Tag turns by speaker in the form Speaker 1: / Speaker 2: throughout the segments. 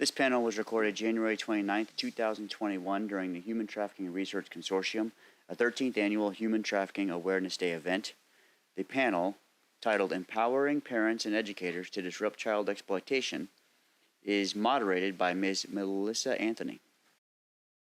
Speaker 1: This panel was recorded January 29, 2021 during the Human Trafficking Research Consortium, a 13th Annual Human Trafficking Awareness Day event. The panel, titled Empowering Parents and Educators to Disrupt Child Exploitation, is moderated by Ms. Melissa Anthony.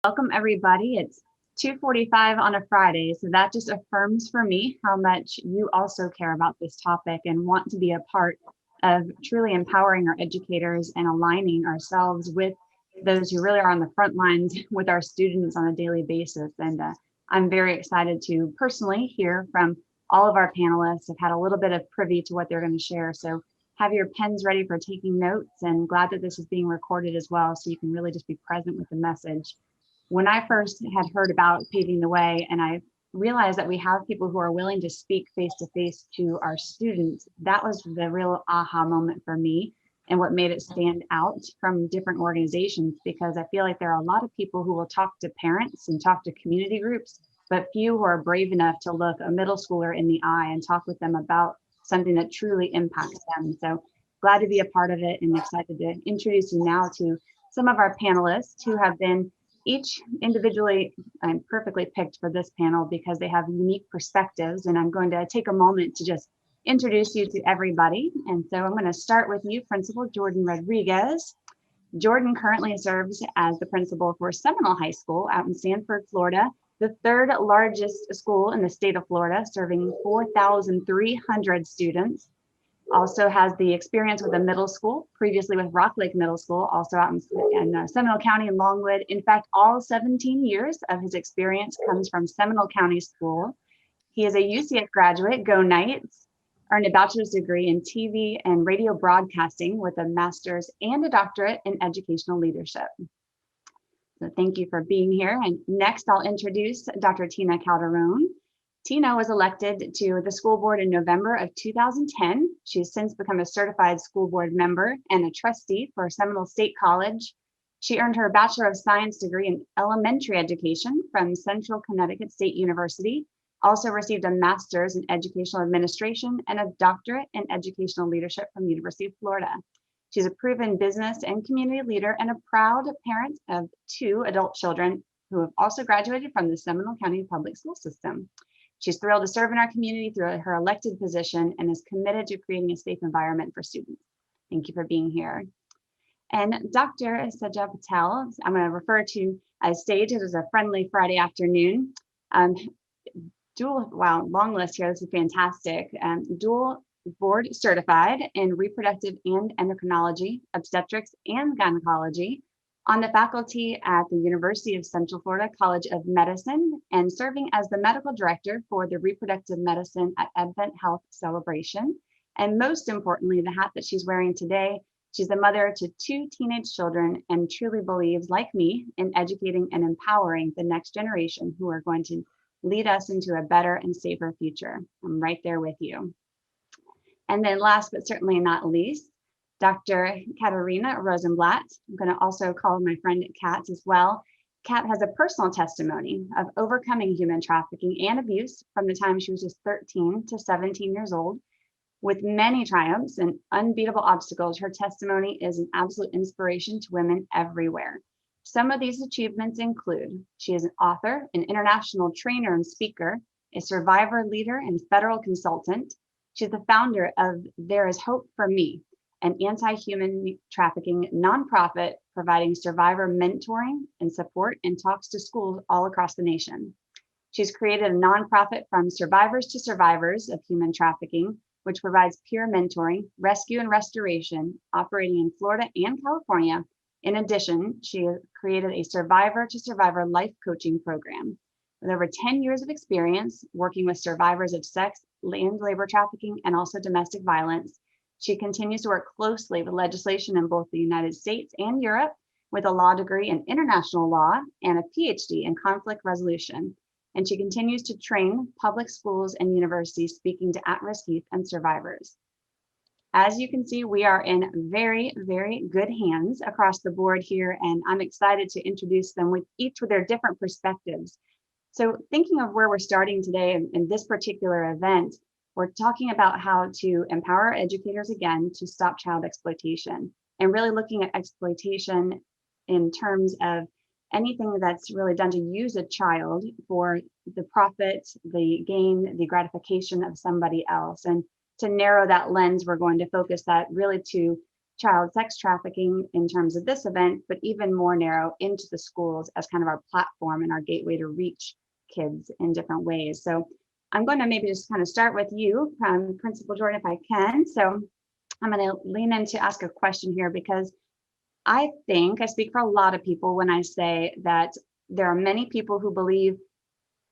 Speaker 2: Welcome everybody. It's 2:45 on a Friday, so that just affirms for me how much you also care about this topic and want to be a part of truly empowering our educators and aligning ourselves with those who really are on the front lines with our students on a daily basis. And I'm very excited to personally hear from all of our panelists. I've had a little bit of privy to what they're going to share. So have your pens ready for taking notes, and glad that this is being recorded as well, so you can really just be present with the message. When I first had heard about Paving the Way, and I realized that we have people who are willing to speak face to face to our students, that was the real aha moment for me and what made it stand out from different organizations, because I feel like there are a lot of people who will talk to parents and talk to community groups, but few who are brave enough to look a middle schooler in the eye and talk with them about something that truly impacts them. So glad to be a part of it, and excited to introduce you now to some of our panelists who have been each individually perfectly picked for this panel because they have unique perspectives. And I'm going to take a moment to just introduce you to everybody. And so I'm going to start with you, Principal Jordan Rodriguez. Jordan currently serves as the principal for Seminole High School out in Sanford, Florida, the third largest school in the state of Florida, serving 4,300 students. Also has the experience with a middle school, previously with Rock Lake Middle School, also out in Seminole County and Longwood. In fact, all 17 years of his experience comes from Seminole County School. He is a UCF graduate, Go Knights, earned a bachelor's degree in TV and radio broadcasting with a master's and a doctorate in educational leadership. So thank you for being here. And next I'll introduce Dr. Tina Calderon. Tina was elected to the school board in November of 2010. She's since become a certified school board member and a trustee for Seminole State College. She earned her Bachelor of Science degree in elementary education from Central Connecticut State University, also received a master's in educational administration and a doctorate in educational leadership from the University of Florida. She's a proven business and community leader and a proud parent of 2 adult children who have also graduated from the Seminole County Public School System. She's thrilled to serve in our community through her elected position and is committed to creating a safe environment for students. Thank you for being here. And Dr. Sajja Patel, I'm going to refer to as stage. It is a friendly Friday afternoon. Long list here. This is fantastic. Dual board certified in reproductive and endocrinology, obstetrics, and gynecology, on the faculty at the University of Central Florida College of Medicine, and serving as the medical director for the reproductive medicine at Advent Health Celebration. And most importantly, the hat that she's wearing today, she's the mother to 2 teenage children and truly believes, like me, in educating and empowering the next generation who are going to lead us into a better and safer future. I'm right there with you. And then last but certainly not least, Dr. Katarina Rosenblatt. I'm going to also call my friend Kat as well. Kat has a personal testimony of overcoming human trafficking and abuse from the time she was just 13 to 17 years old. With many triumphs and unbeatable obstacles, her testimony is an absolute inspiration to women everywhere. Some of these achievements include: she is an author, an international trainer and speaker, a survivor leader and federal consultant. She's the founder of There Is Hope for Me, an anti-human trafficking nonprofit providing survivor mentoring and support and talks to schools all across the nation. She's created a nonprofit from survivors to survivors of human trafficking, which provides peer mentoring, rescue and restoration, operating in Florida and California. In addition, she created a survivor to survivor life coaching program. With over 10 years of experience working with survivors of sex and labor trafficking and also domestic violence, she continues to work closely with legislation in both the United States and Europe, with a law degree in international law and a PhD in conflict resolution. And she continues to train public schools and universities speaking to at-risk youth and survivors. As you can see, we are in very, very good hands across the board here, and I'm excited to introduce them with each with their different perspectives. So thinking of where we're starting today in this particular event, we're talking about how to empower educators again to stop child exploitation. and really looking at exploitation in terms of anything that's really done to use a child for the profit, the gain, the gratification of somebody else. And to narrow that lens, we're going to focus that really to child sex trafficking in terms of this event, but even more narrow into the schools as kind of our platform and our gateway to reach kids in different ways. So I'm going to maybe just kind of start with you, Principal Jordan, if I can. So I'm going to lean in to ask a question here, because I think I speak for a lot of people when I say that there are many people who believe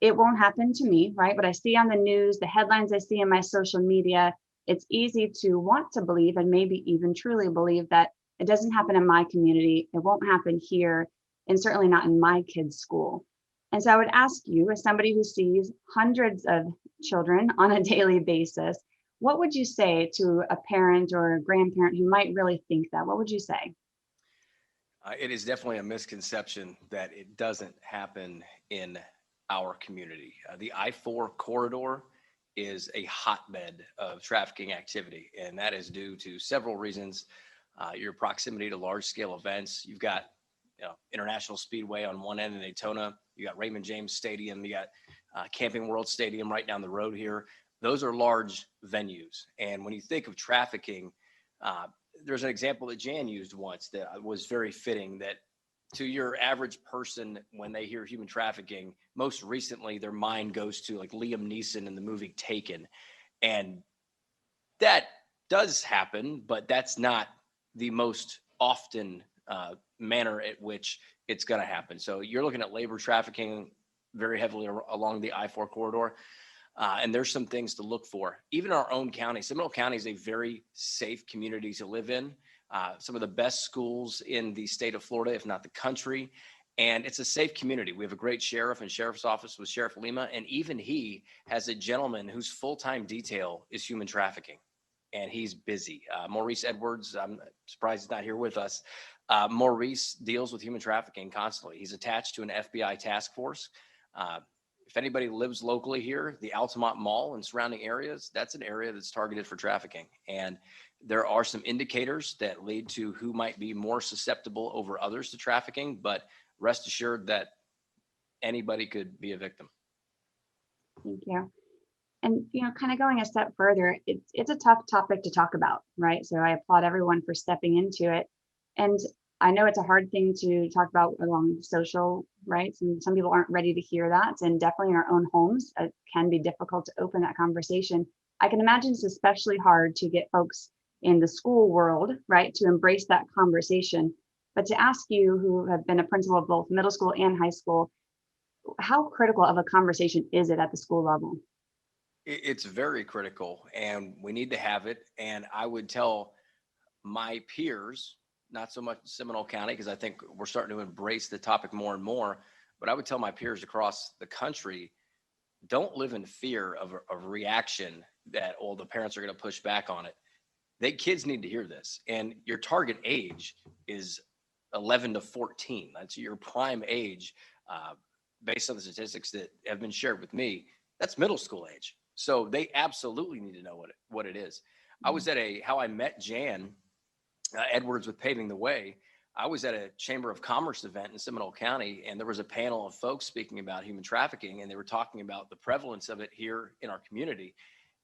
Speaker 2: it won't happen to me, right? What I see on the news, the headlines I see in my social media, it's easy to want to believe and maybe even truly believe that it doesn't happen in my community, it won't happen here, and certainly not in my kids' school. And so I would ask you, as somebody who sees hundreds of children on a daily basis, what would you say to a parent or a grandparent who might really think that? What would you say?
Speaker 3: It is definitely a misconception that it doesn't happen in our community. The I-4 corridor is a hotbed of trafficking activity, and that is due to several reasons. Your proximity to large-scale events. You've got International Speedway on one end in Daytona. You got Raymond James Stadium. You got Camping World Stadium right down the road here. Those are large venues. And when you think of trafficking, there's an example that Jan used once that was very fitting, that to your average person, when they hear human trafficking, most recently their mind goes to like Liam Neeson in the movie Taken. And that does happen, but that's not the most often manner at which it's going to happen. So you're looking at labor trafficking very heavily along the I-4 corridor. And there's some things to look for. Even our own county, Seminole County is a very safe community to live in. Some of the best schools in the state of Florida, if not the country. And it's a safe community. We have a great sheriff and sheriff's office with Sheriff Lima. And even he has a gentleman whose full-time detail is human trafficking. And he's busy. Maurice Edwards, I'm surprised he's not here with us. Maurice deals with human trafficking constantly. He's attached to an FBI task force. If anybody lives locally here, the Altamont Mall and surrounding areas, that's an area that's targeted for trafficking. And there are some indicators that lead to who might be more susceptible over others to trafficking, but rest assured that anybody could be a victim.
Speaker 2: Thank you. And, kind of going a step further, it's a tough topic to talk about, right? So I applaud everyone for stepping into it. And I know it's a hard thing to talk about along social, right? And some people aren't ready to hear that. And definitely in our own homes, it can be difficult to open that conversation. I can imagine it's especially hard to get folks in the school world, right, to embrace that conversation. But to ask you, who have been a principal of both middle school and high school, how critical of a conversation is it at the school level?
Speaker 3: It's very critical, and we need to have it. And I would tell my peers, not so much Seminole County, because I think we're starting to embrace the topic more and more, but I would tell my peers across the country, don't live in fear of a reaction that, the parents are going to push back on it. Kids need to hear this. And your target age is 11 to 14. That's your prime age, based on the statistics that have been shared with me. That's middle school age. So they absolutely need to know what it is. I was at How I Met Jan Edwards with Paving the Way. I was at a Chamber of Commerce event in Seminole County, and there was a panel of folks speaking about human trafficking, and they were talking about the prevalence of it here in our community.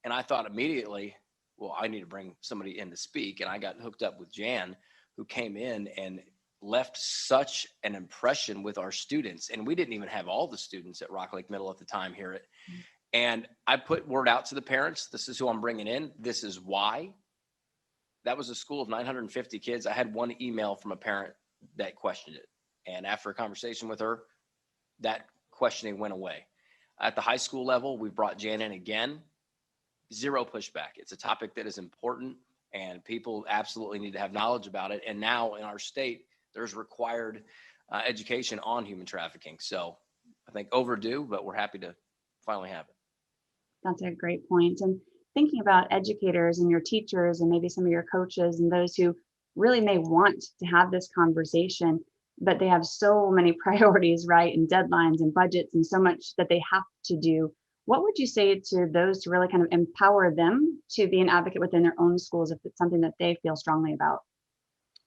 Speaker 3: And I thought immediately, well, I need to bring somebody in to speak. And I got hooked up with Jan, who came in and left such an impression with our students. And we didn't even have all the students at Rock Lake Middle at the time here. And I put word out to the parents, this is who I'm bringing in. This is why. That was a school of 950 kids. I had one email from a parent that questioned it. And after a conversation with her, that questioning went away. At the high school level, we brought Jan in again. Zero pushback. It's a topic that is important, and people absolutely need to have knowledge about it. And now in our state, there's required education on human trafficking. So I think overdue, but we're happy to finally have it.
Speaker 2: That's a great point. And thinking about educators and your teachers and maybe some of your coaches and those who really may want to have this conversation, but they have so many priorities, right? And deadlines and budgets and so much that they have to do. What would you say to those to really kind of empower them to be an advocate within their own schools if it's something that they feel strongly about?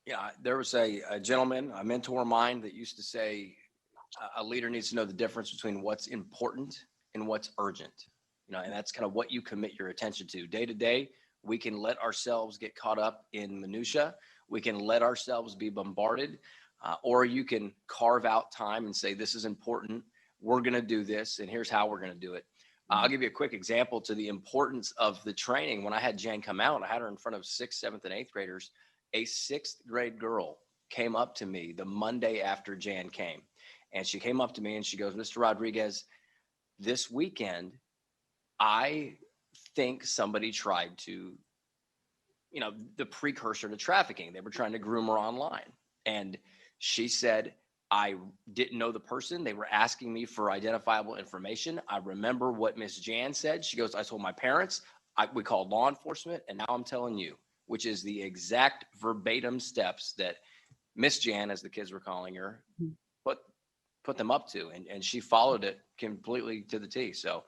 Speaker 3: Yeah, there was a gentleman, a mentor of mine, that used to say a leader needs to know the difference between what's important and what's urgent. And that's kind of what you commit your attention to day to day. We can let ourselves get caught up in minutia. We can let ourselves be bombarded, or you can carve out time and say, this is important. We're going to do this, and here's how we're going to do it. I'll give you a quick example to the importance of the training. When I had Jan come out, I had her in front of 6th, 7th, and 8th graders. A 6th grade girl came up to me the Monday after Jan came. And she came up to me and she goes, Mr. Rodriguez, this weekend, I think somebody tried to, the precursor to trafficking. They were trying to groom her online. And she said, I didn't know the person. They were asking me for identifiable information. I remember what Miss Jan said. She goes, I told my parents, we called law enforcement, and now I'm telling you, which is the exact verbatim steps that Miss Jan, as the kids were calling her, put them up to, and she followed it completely to the T. So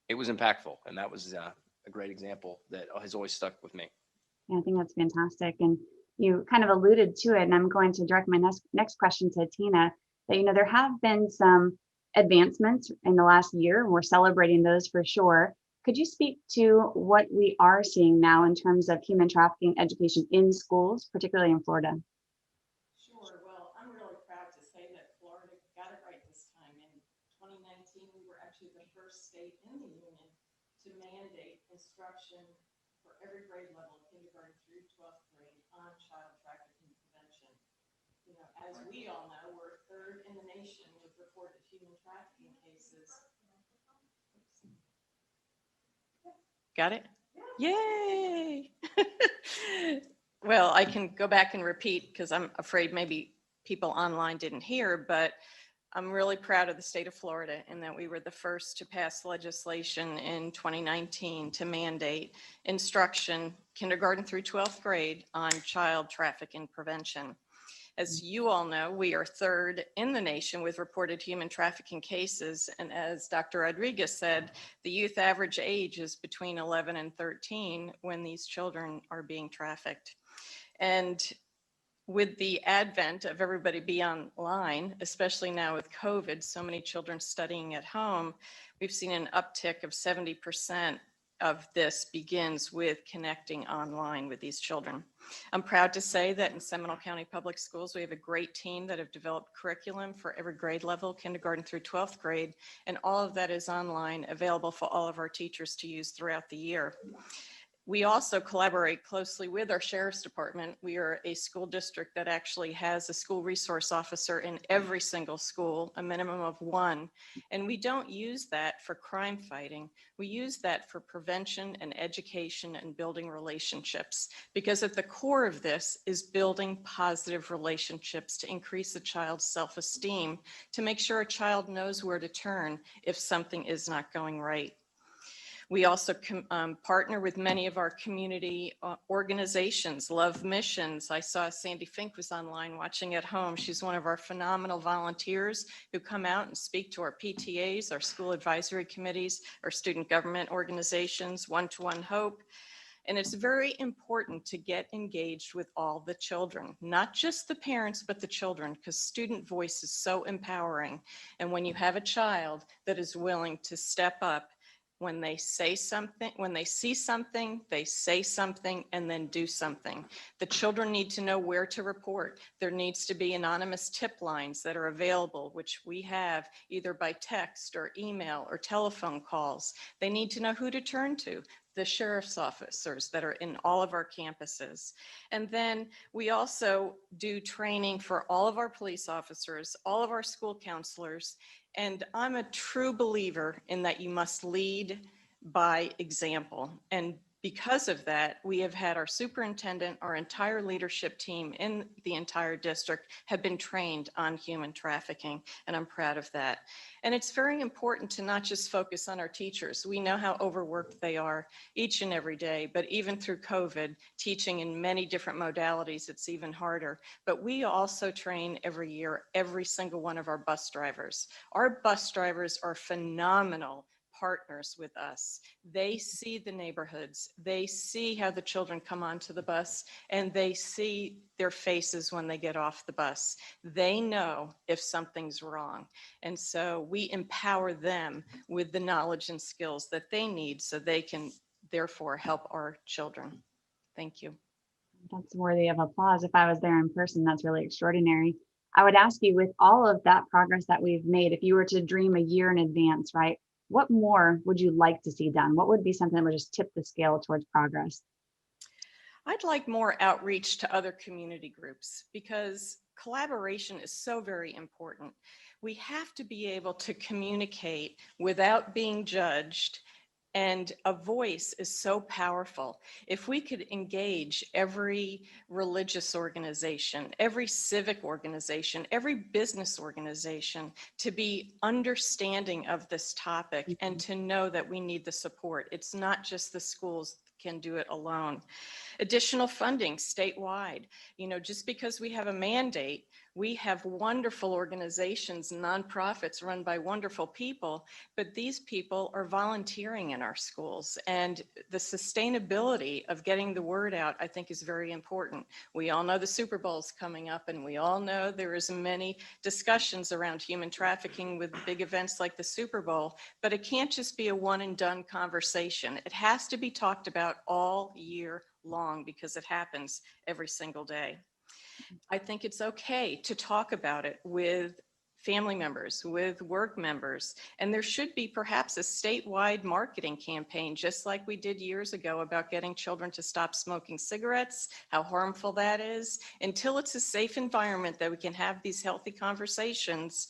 Speaker 3: it was impactful, and that was a great example that has always stuck with me.
Speaker 2: Yeah, I think that's fantastic. And you kind of alluded to it, and I'm going to direct my next question to Tina, that, there have been some advancements in the last year. We're celebrating those for sure. Could you speak to what we are seeing now in terms of human trafficking education in schools, particularly in Florida?
Speaker 4: Sure. Well, I'm really proud to say that Florida got it right this time. In 2019, we were actually the first state in the union to mandate instruction for every grade level, kindergarten through 12th grade, on child trafficking prevention. As we all know, we're third in the nation with reported human trafficking cases. Got it? Yay! Well, I can go back and repeat because I'm afraid maybe people online didn't hear, but I'm really proud of the state of Florida in that we were the first to pass legislation in 2019 to mandate instruction, kindergarten through 12th grade, on child trafficking prevention. As you all know, we are third in the nation with reported human trafficking cases. And as Dr. Rodriguez said, the youth average age is between 11 and 13 when these children are being trafficked. And with the advent of everybody be online, especially now with COVID, so many children studying at home, we've seen an uptick of 70% of this begins with connecting online with these children. I'm proud to say that in Seminole County Public Schools, we have a great team that have developed curriculum for every grade level, kindergarten through 12th grade, and all of that is online, available for all of our teachers to use throughout the year. We also collaborate closely with our sheriff's department. We are a school district that actually has a school resource officer in every single school, a minimum of one. And we don't use that for crime fighting. We use that for prevention and education and building relationships, because at the core of this is building positive relationships to increase a child's self-esteem, to make sure a child knows where to turn if something is not going right. We also partner with many of our community organizations, Love Missions. I saw Sandy Fink was online watching at home. She's one of our phenomenal volunteers who come out and speak to our PTAs, our school advisory committees, our student government organizations, One-to-One Hope. And it's very important to get engaged with all the children, not just the parents, but the children, because student voice is so empowering. And when you have a child that is willing to step up, when they say something, when they see something, they say something and then do something. The children need to know where to report. There needs to be anonymous tip lines that are available, which we have either by text or email or telephone calls. They need to know who to turn to, the sheriff's officers that are in all of our campuses. And then we also do training for all of our police officers, all of our school counselors. And I'm a true believer in that you must lead by example. And because of that, we have had our superintendent, our entire leadership team in the entire district have been trained on human trafficking, and I'm proud of that. And it's very important to not just focus on our teachers. We know how overworked they are each and every day, but even through COVID, teaching in many different modalities, it's even harder. But we also train every year, every single one of our bus drivers. Our bus drivers are phenomenal partners with us. They see the neighborhoods, they see how the children come onto the bus, and they see their faces when they get off the bus. They know if something's wrong. And so we empower them with the knowledge and skills that they need so they can therefore help our children. Thank you.
Speaker 2: That's worthy of applause. If I was there in person, that's really extraordinary. I would ask you, with all of that progress that we've made, if you were to dream a year in advance, right, what more would you like to see done? What would be something that would just tip the scale towards progress?
Speaker 4: I'd like more outreach to other community groups because collaboration is so very important. We have to be able to communicate without being judged, and a voice is so powerful. If we could engage every religious organization, every civic organization, every business organization to be understanding of this topic and to know that we need the support. It's not just the schools can do it alone. Additional funding statewide. You know, just because we have a mandate, we have wonderful organizations, nonprofits run by wonderful people, but these people are volunteering in our schools. And the sustainability of getting the word out, I think, is very important. We all know the Super Bowl is coming up, and we all know there is many discussions around human trafficking with big events like the Super Bowl, but it can't just be a one and done conversation. It has to be talked about all year long because it happens every single day. I think it's okay to talk about it with family members, with work members, and there should be perhaps a statewide marketing campaign, just like we did years ago about getting children to stop smoking cigarettes, how harmful that is. Until it's a safe environment that we can have these healthy conversations,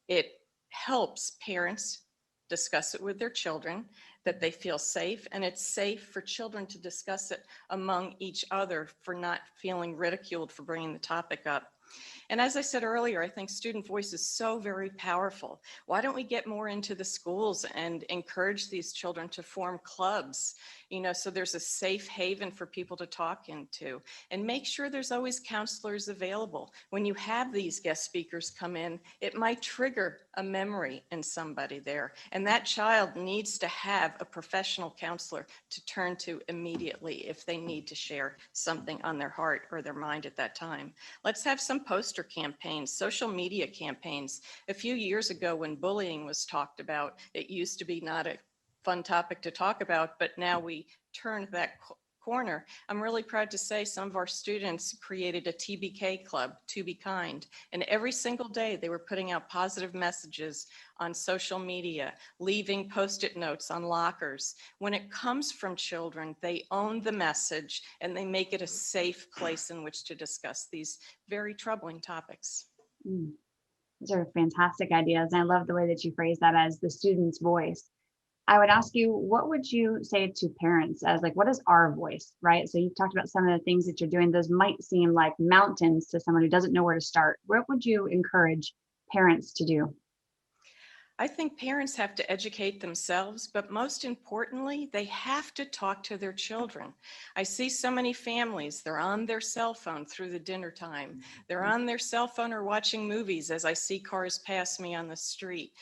Speaker 4: it helps parents discuss it with their children, that they feel safe, and it's safe for children to discuss it among each other for not feeling ridiculed for bringing the topic up. And as I said earlier, I think student voice is so very powerful. Why don't we get more into the schools and encourage these children to form clubs, you know, so there's a safe haven for people to talk into, and make sure there's always counselors available. When you have these guest speakers come in, it might trigger a memory in somebody there, and that child needs to have a professional counselor to turn to immediately if they need to share something on their heart or their mind at that time. Let's have some poster campaigns, social media campaigns. A few years ago when bullying was talked about, it used to be not a fun topic to talk about, but now we turned that corner. I'm really proud to say some of our students created a TBK club, To Be Kind, and every single day they were putting out positive messages on social media, leaving Post-it notes on lockers. When it comes from children, they own the message and they make it a safe place in which to discuss these very troubling topics.
Speaker 2: Those are fantastic ideas. And I love the way that you phrase that as the student's voice. I would ask you, what would you say to parents as like, what is our voice, right? So you've talked about some of the things that you're doing. Those might seem like mountains to someone who doesn't know where to start. What would you encourage parents to do?
Speaker 4: I think parents have to educate themselves, but most importantly, they have to talk to their children. I see so many families, they're on their cell phone through the dinner time. They're on their cell phone or watching movies as I see cars pass me on the street.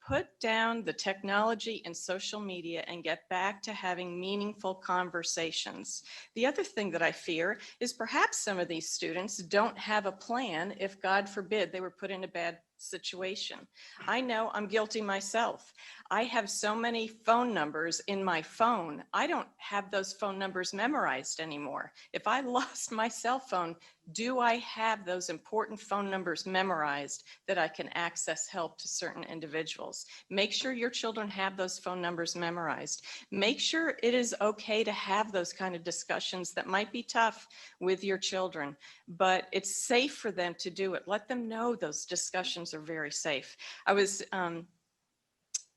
Speaker 4: Put down the technology and social media and get back to having meaningful conversations. The other thing that I fear is perhaps some of these students don't have a plan if, God forbid, they were put in a bad situation. I know I'm guilty myself. I have so many phone numbers in my phone. I don't have those phone numbers memorized anymore. If I lost my cell phone, do I have those important phone numbers memorized that I can access help to certain individuals? Make sure your children have those phone numbers memorized. Make sure it is okay to have those kind of discussions that might be tough with your children, but it's safe for them to do it. Let them know those discussions are very safe. I was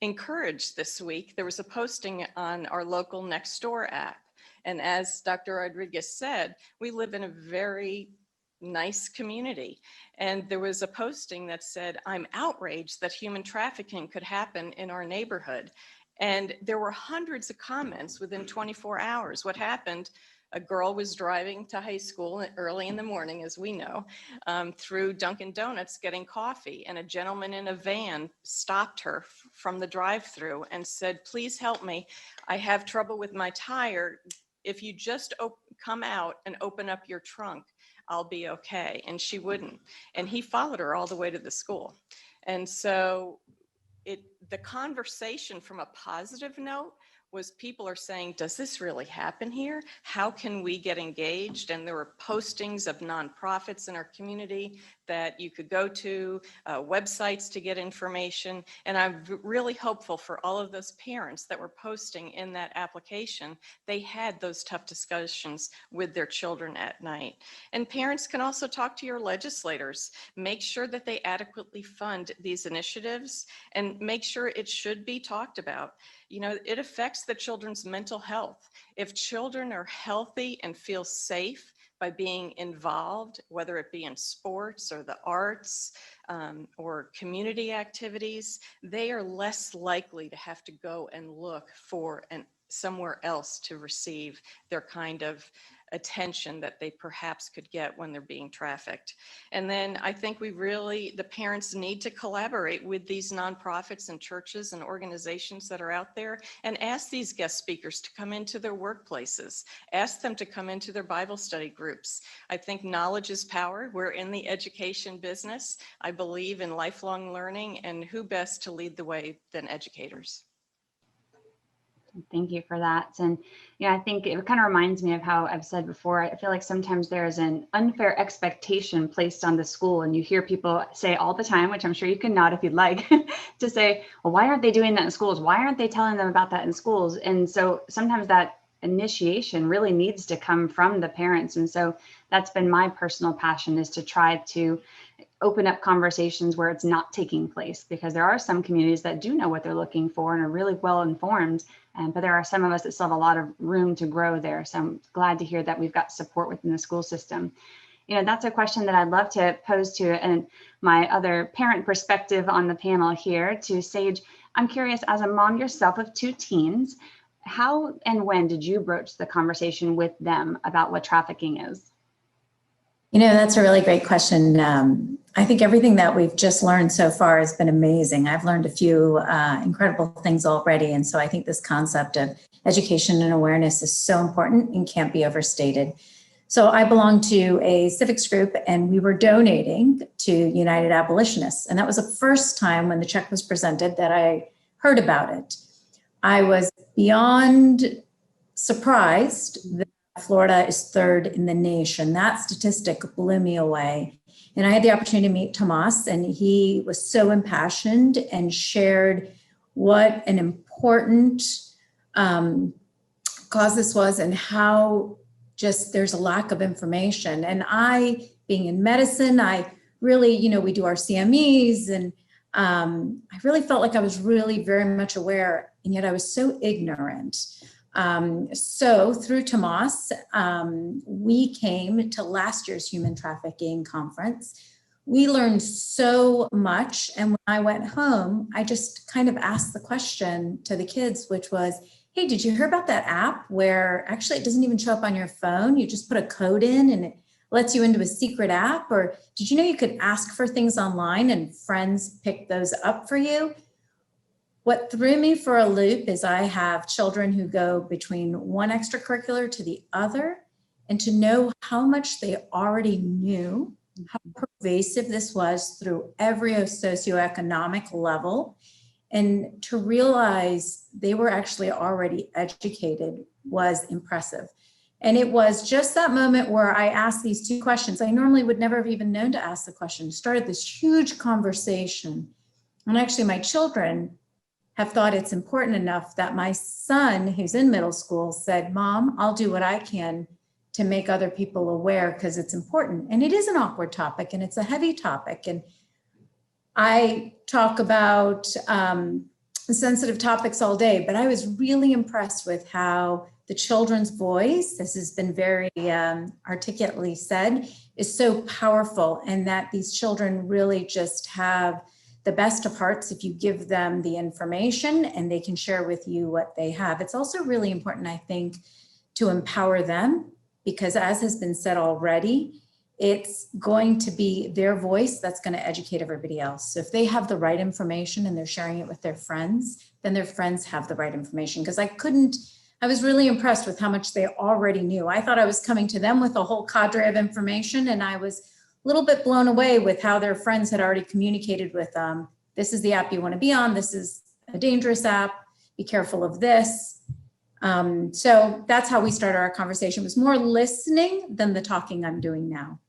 Speaker 4: encouraged this week. There was a posting on our local Nextdoor app. And as Dr. Rodriguez said, we live in a very nice community. And there was a posting that said, I'm outraged that human trafficking could happen in our neighborhood. And there were hundreds of comments within 24 hours. What happened? A girl was driving to high school early in the morning, as we know, through Dunkin' Donuts getting coffee, and a gentleman in a van stopped her from the drive-through and said, "Please help me. I have trouble with my tire. If you just come out and open up your trunk, I'll be okay." And she wouldn't. And he followed her all the way to the school. And so the conversation from a positive note was people are saying, does this really happen here? How can we get engaged? And there were postings of nonprofits in our community that you could go to, websites to get information. And I'm really hopeful for all of those parents that were posting in that application, they had those tough discussions with their children at night. And parents can also talk to your legislators. Make sure that they adequately fund these initiatives and make sure it should be talked about. You know, it affects the children's mental health. If children are healthy and feel safe by being involved, whether it be in sports or the arts or community activities, they are less likely to have to go and look for somewhere else to receive their kind of attention that they perhaps could get when they're being trafficked. And then I think the parents need to collaborate with these nonprofits and churches and organizations that are out there and ask these guest speakers to come into their workplaces, ask them to come into their Bible study groups. I think knowledge is power. We're in the education business. I believe in lifelong learning, and who best to lead the way than educators?
Speaker 2: Thank you for that. And yeah, I think it kind of reminds me of how I've said before, I feel like sometimes there's an unfair expectation placed on the school, and you hear people say all the time, which I'm sure you can nod if you'd like, to say, well, why aren't they doing that in schools? Why aren't they telling them about that in schools? And so sometimes that initiation really needs to come from the parents. And so that's been my personal passion, is to try to open up conversations where it's not taking place, because there are some communities that do know what they're looking for and are really well informed. But there are some of us that still have a lot of room to grow there. So I'm glad to hear that we've got support within the school system. You know, that's a question that I'd love to pose to and my other parent perspective on the panel here, to Sage. I'm curious, as a mom yourself of 2 teens, how and when did you broach the conversation with them about what trafficking is?
Speaker 5: You know, that's a really great question. I think everything that we've just learned so far has been amazing. I've learned a few incredible things already. And so I think this concept of education and awareness is so important and can't be overstated. So I belong to a civics group, and we were donating to United Abolitionists. And that was the first time when the check was presented that I heard about it. I was beyond surprised that Florida is 3rd in the nation. That statistic blew me away. And I had the opportunity to meet Tomas, and he was so impassioned and shared what an important cause this was, and how just there's a lack of information. And I, being in medicine, I really, you know, we do our CMEs, and I really felt like I was really very much aware, and yet I was so ignorant. So through Tomas, we came to last year's Human Trafficking Conference. We learned so much. And when I went home, I just kind of asked the question to the kids, which was, hey, did you hear about that app where actually it doesn't even show up on your phone? You just put a code in and it lets you into a secret app? Or did you know you could ask for things online and friends pick those up for you? What threw me for a loop is I have children who go between one extracurricular to the other, and to know how much they already knew, how pervasive this was through every socioeconomic level, and to realize they were actually already educated was impressive. And it was just that moment where I asked these 2 questions. I normally would never have even known to ask the question. Started this huge conversation. And actually my children have thought it's important enough that my son, who's in middle school, said, Mom, I'll do what I can to make other people aware, because it's important. And it is an awkward topic, and it's a heavy topic. And I talk about sensitive topics all day, but I was really impressed with how the children's voice, this has been very articulately said, is so powerful, and that these children really just have the best of hearts if you give them the information and they can share with you what they have. It's also really important, I think, to empower them because as has been said already, it's going to be their voice that's going to educate everybody else. So if they have the right information and they're sharing it with their friends, then their friends have the right information. Because I was really impressed with how much they already knew. I thought I was coming to them with a whole cadre of information, and I was a little bit blown away with how their friends had already communicated with them. This is the app you want to be on. This is a dangerous app. Be careful of this. So that's how we started our conversation. It was more listening than the talking I'm doing now.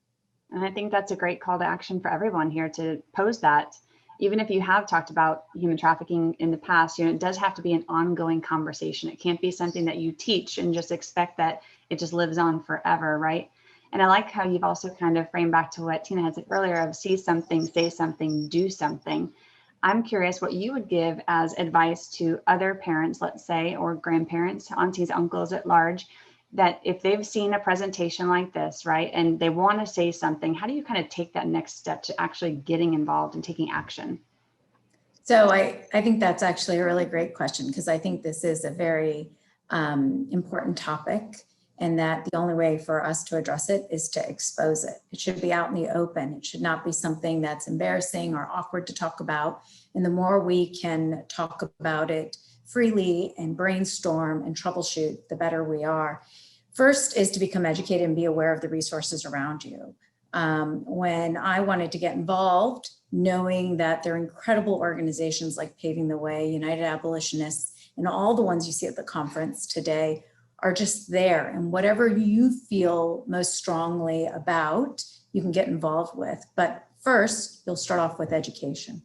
Speaker 2: And I think that's a great call to action for everyone here to pose that. Even if you have talked about human trafficking in the past, it does have to be an ongoing conversation. It can't be something that you teach and just expect that it just lives on forever, right? And I like how you've also kind of framed back to what Tina had said earlier of see something, say something, do something. I'm curious what you would give as advice to other parents, let's say, or grandparents, aunties, uncles at large, that if they've seen a presentation like this, right, and they want to say something, how do you kind of take that next step to actually getting involved and taking action?
Speaker 5: So I think that's actually a really great question, because I think this is a very important topic, and that the only way for us to address it is to expose it. It should be out in the open. It should not be something that's embarrassing or awkward to talk about. And the more we can talk about it freely and brainstorm and troubleshoot, the better we are. First is to become educated and be aware of the resources around you. When I wanted to get involved, knowing that there are incredible organizations like Paving the Way, United Abolitionists, and all the ones you see at the conference today are just there. And whatever you feel most strongly about, you can get involved with. But first, you'll start off with education.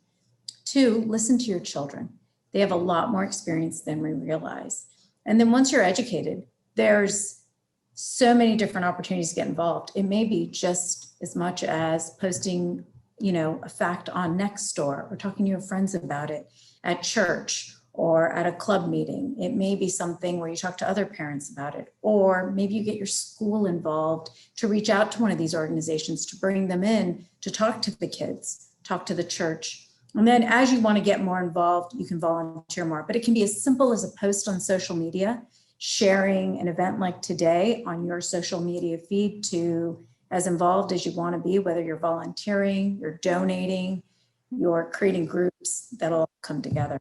Speaker 5: 2, listen to your children. They have a lot more experience than we realize. And then once you're educated, there's so many different opportunities to get involved. It may be just as much as posting, a fact on Nextdoor, or talking to your friends about it at church or at a club meeting. It may be something where you talk to other parents about it, or maybe you get your school involved to reach out to one of these organizations to bring them in to talk to the kids, talk to the church. And then as you want to get more involved, you can volunteer more. But it can be as simple as a post on social media, sharing an event like today on your social media feed, to as involved as you want to be, whether you're volunteering, you're donating, you're creating groups that'll come together.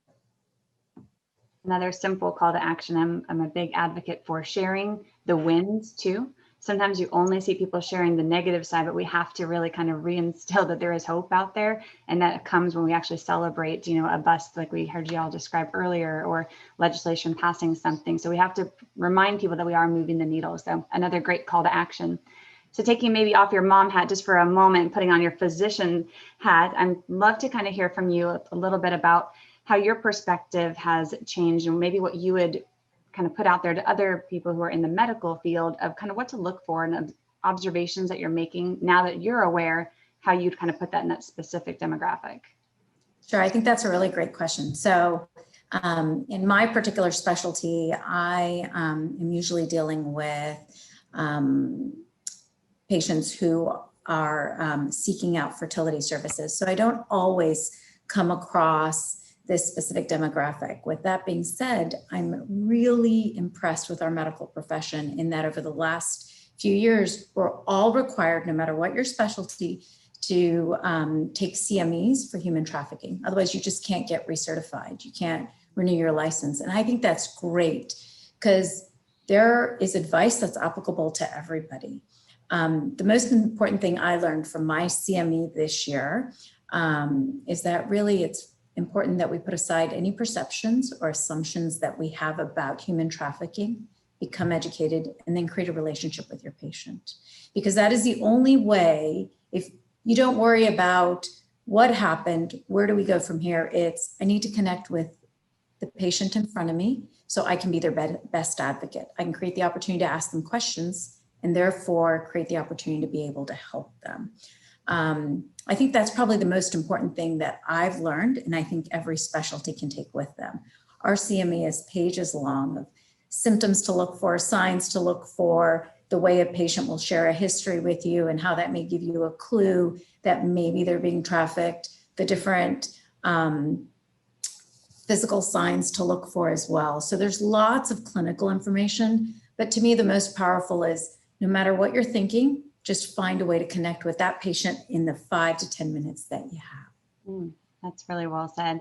Speaker 2: Another simple call to action, I'm a big advocate for sharing the wins too. Sometimes you only see people sharing the negative side, but we have to really kind of reinstill that there is hope out there. And that comes when we actually celebrate, a bust like we heard you all describe earlier, or legislation passing something. So we have to remind people that we are moving the needle. So another great call to action. So taking maybe off your mom hat just for a moment, putting on your physician hat, I'd love to kind of hear from you a little bit about how your perspective has changed, and maybe what you would kind of put out there to other people who are in the medical field of kind of what to look for and observations that you're making now that you're aware, how you'd kind of put that in that specific demographic.
Speaker 5: Sure, I think that's a really great question. So in my particular specialty, I am usually dealing with patients who are seeking out fertility services. So I don't always come across this specific demographic. With that being said, I'm really impressed with our medical profession in that over the last few years, we're all required, no matter what your specialty, to take CMEs for human trafficking. Otherwise, you just can't get recertified. You can't renew your license. And I think that's great, because there is advice that's applicable to everybody. The most important thing I learned from my CME this year is that really it's important that we put aside any perceptions or assumptions that we have about human trafficking, become educated, and then create a relationship with your patient. Because that is the only way. If you don't worry about what happened, where do we go from here? It's, I need to connect with the patient in front of me so I can be their best advocate. I can create the opportunity to ask them questions and therefore create the opportunity to be able to help them. I think that's probably the most important thing that I've learned, and I think every specialty can take with them. Our CME is pages long of symptoms to look for, signs to look for, the way a patient will share a history with you and how that may give you a clue that maybe they're being trafficked, the different physical signs to look for as well. So there's lots of clinical information, but to me, the most powerful is no matter what you're thinking, just find a way to connect with that patient in the 5 to 10 minutes that you have.
Speaker 2: That's really well said.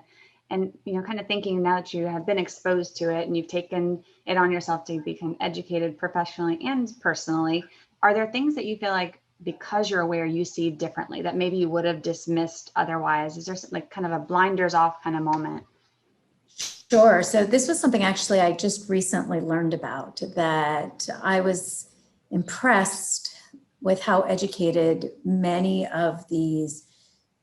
Speaker 2: And, kind of thinking now that you have been exposed to it and you've taken it on yourself to become educated professionally and personally, are there things that you feel like because you're aware you see differently that maybe you would have dismissed otherwise? Is there like kind of a blinders off kind of moment?
Speaker 5: Sure. So this was something actually I just recently learned about, that I was impressed with how educated many of these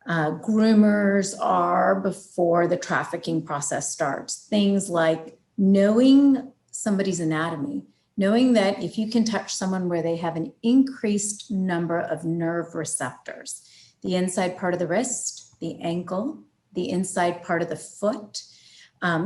Speaker 5: groomers are before the trafficking process starts. Things like knowing somebody's anatomy, knowing that if you can touch someone where they have an increased number of nerve receptors, the inside part of the wrist, the ankle, the inside part of the foot,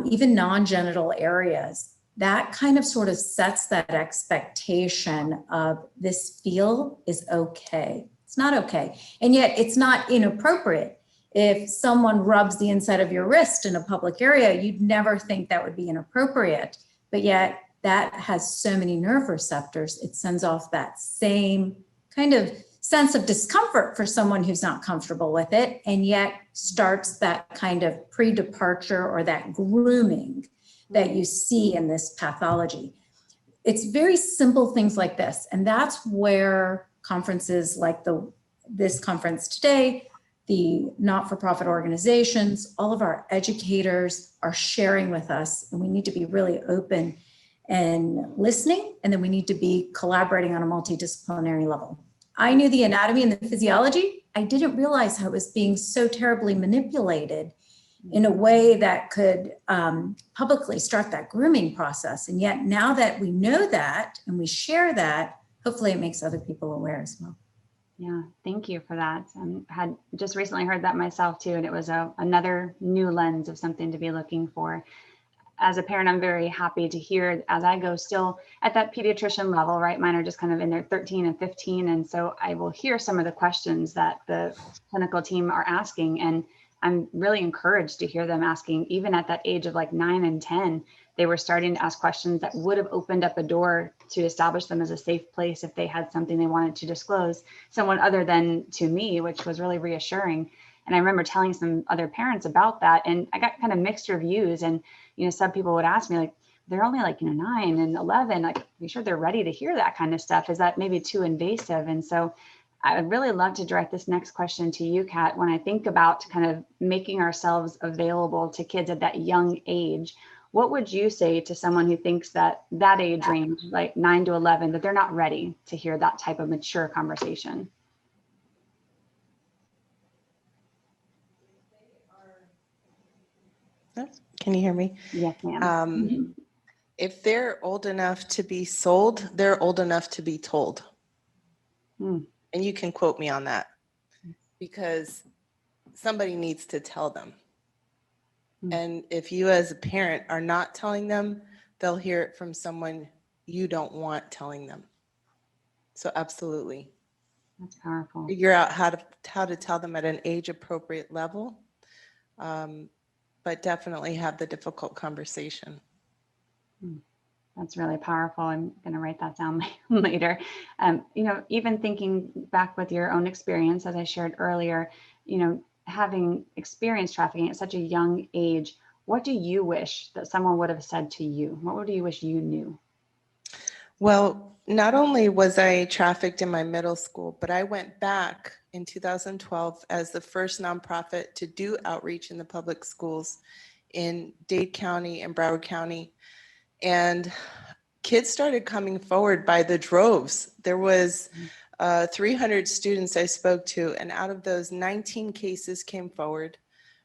Speaker 5: even non-genital areas, that kind of sort of sets that expectation of this feel is okay. It's not okay. And yet it's not inappropriate. If someone rubs the inside of your wrist in a public area, you'd never think that would be inappropriate. But yet that has so many nerve receptors, it sends off that same kind of sense of discomfort for someone who's not comfortable with it, and yet starts that kind of pre-departure or that grooming that you see in this pathology. It's very simple things like this. And that's where conferences like this conference today, the not-for-profit organizations, all of our educators are sharing with us, and we need to be really open and listening, and then we need to be collaborating on a multidisciplinary level. I knew the anatomy and the physiology. I didn't realize how it was being so terribly manipulated in a way that could publicly start that grooming process. And yet now that we know that and we share that, hopefully it makes other people aware as well.
Speaker 2: Yeah, thank you for that. I had just recently heard that myself too, and it was another new lens of something to be looking for. As a parent, I'm very happy to hear as I go still at that pediatrician level, right? Mine are just kind of in their 13 and 15. And so I will hear some of the questions that the clinical team are asking. And I'm really encouraged to hear them asking, even at that age of like 9 and 10, they were starting to ask questions that would have opened up a door to establish them as a safe place if they had something they wanted to disclose, someone other than to me, which was really reassuring. And I remember telling some other parents about that, and I got kind of mixed reviews. And some people would ask me, like, they're only like 9 and 11. Like, are you sure they're ready to hear that kind of stuff? Is that maybe too invasive? And so I would really love to direct this next question to you, Kat. When I think about kind of making ourselves available to kids at that young age, what would you say to someone who thinks that age range, like 9 to 11, that they're not ready to hear that type of mature conversation?
Speaker 6: Can you hear me?
Speaker 2: Yes, ma'am.
Speaker 6: If they're old enough to be sold, they're old enough to be told. And you can quote me on that, because somebody needs to tell them. And if you as a parent are not telling them, they'll hear it from someone you don't want telling them. So absolutely.
Speaker 2: That's powerful.
Speaker 6: Figure out how to tell them at an age appropriate level. But definitely have the difficult conversation.
Speaker 2: That's really powerful. I'm going to write that down later. Even thinking back with your own experience, as I shared earlier, having experienced trafficking at such a young age, what do you wish that someone would have said to you? What do you wish you knew?
Speaker 6: Well, not only was I trafficked in my middle school, but I went back in 2012 as the first nonprofit to do outreach in the public schools in Dade County and Broward County. And kids started coming forward by the droves. There was 300 students I spoke to, and out of those, 19 cases came forward.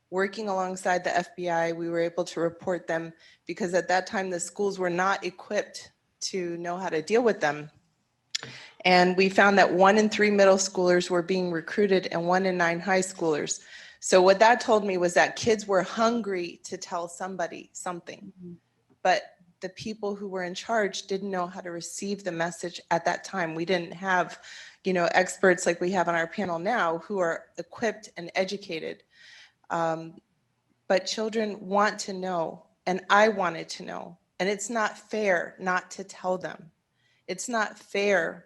Speaker 6: Working alongside the FBI, we were able to report them because at that time the schools were not equipped to know how to deal with them. And we found that 1 in 3 middle schoolers were being recruited and 1 in 9 high schoolers. So what that told me was that kids were hungry to tell somebody something, but the people who were in charge didn't know how to receive the message at that time. We didn't have, experts like we have on our panel now who are equipped and educated. But children want to know, and I wanted to know, and it's not fair not to tell them. It's not fair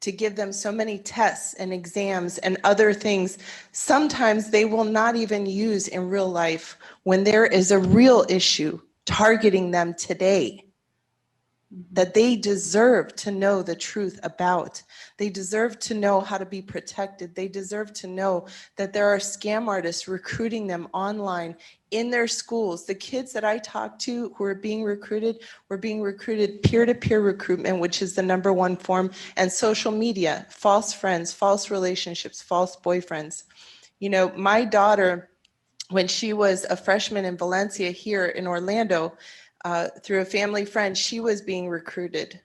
Speaker 6: to give them so many tests and exams and other things, sometimes they will not even use in real life when there is a real issue targeting them today that they deserve to know the truth about. They deserve to know how to be protected. They deserve to know that there are scam artists recruiting them online in their schools. The kids that I talked to who are being recruited were being recruited peer-to-peer recruitment, which is the #1 form, and social media, false friends, false relationships, false boyfriends. You know, my daughter, when she was a freshman in Valencia here in Orlando, through a family friend, she was being recruited.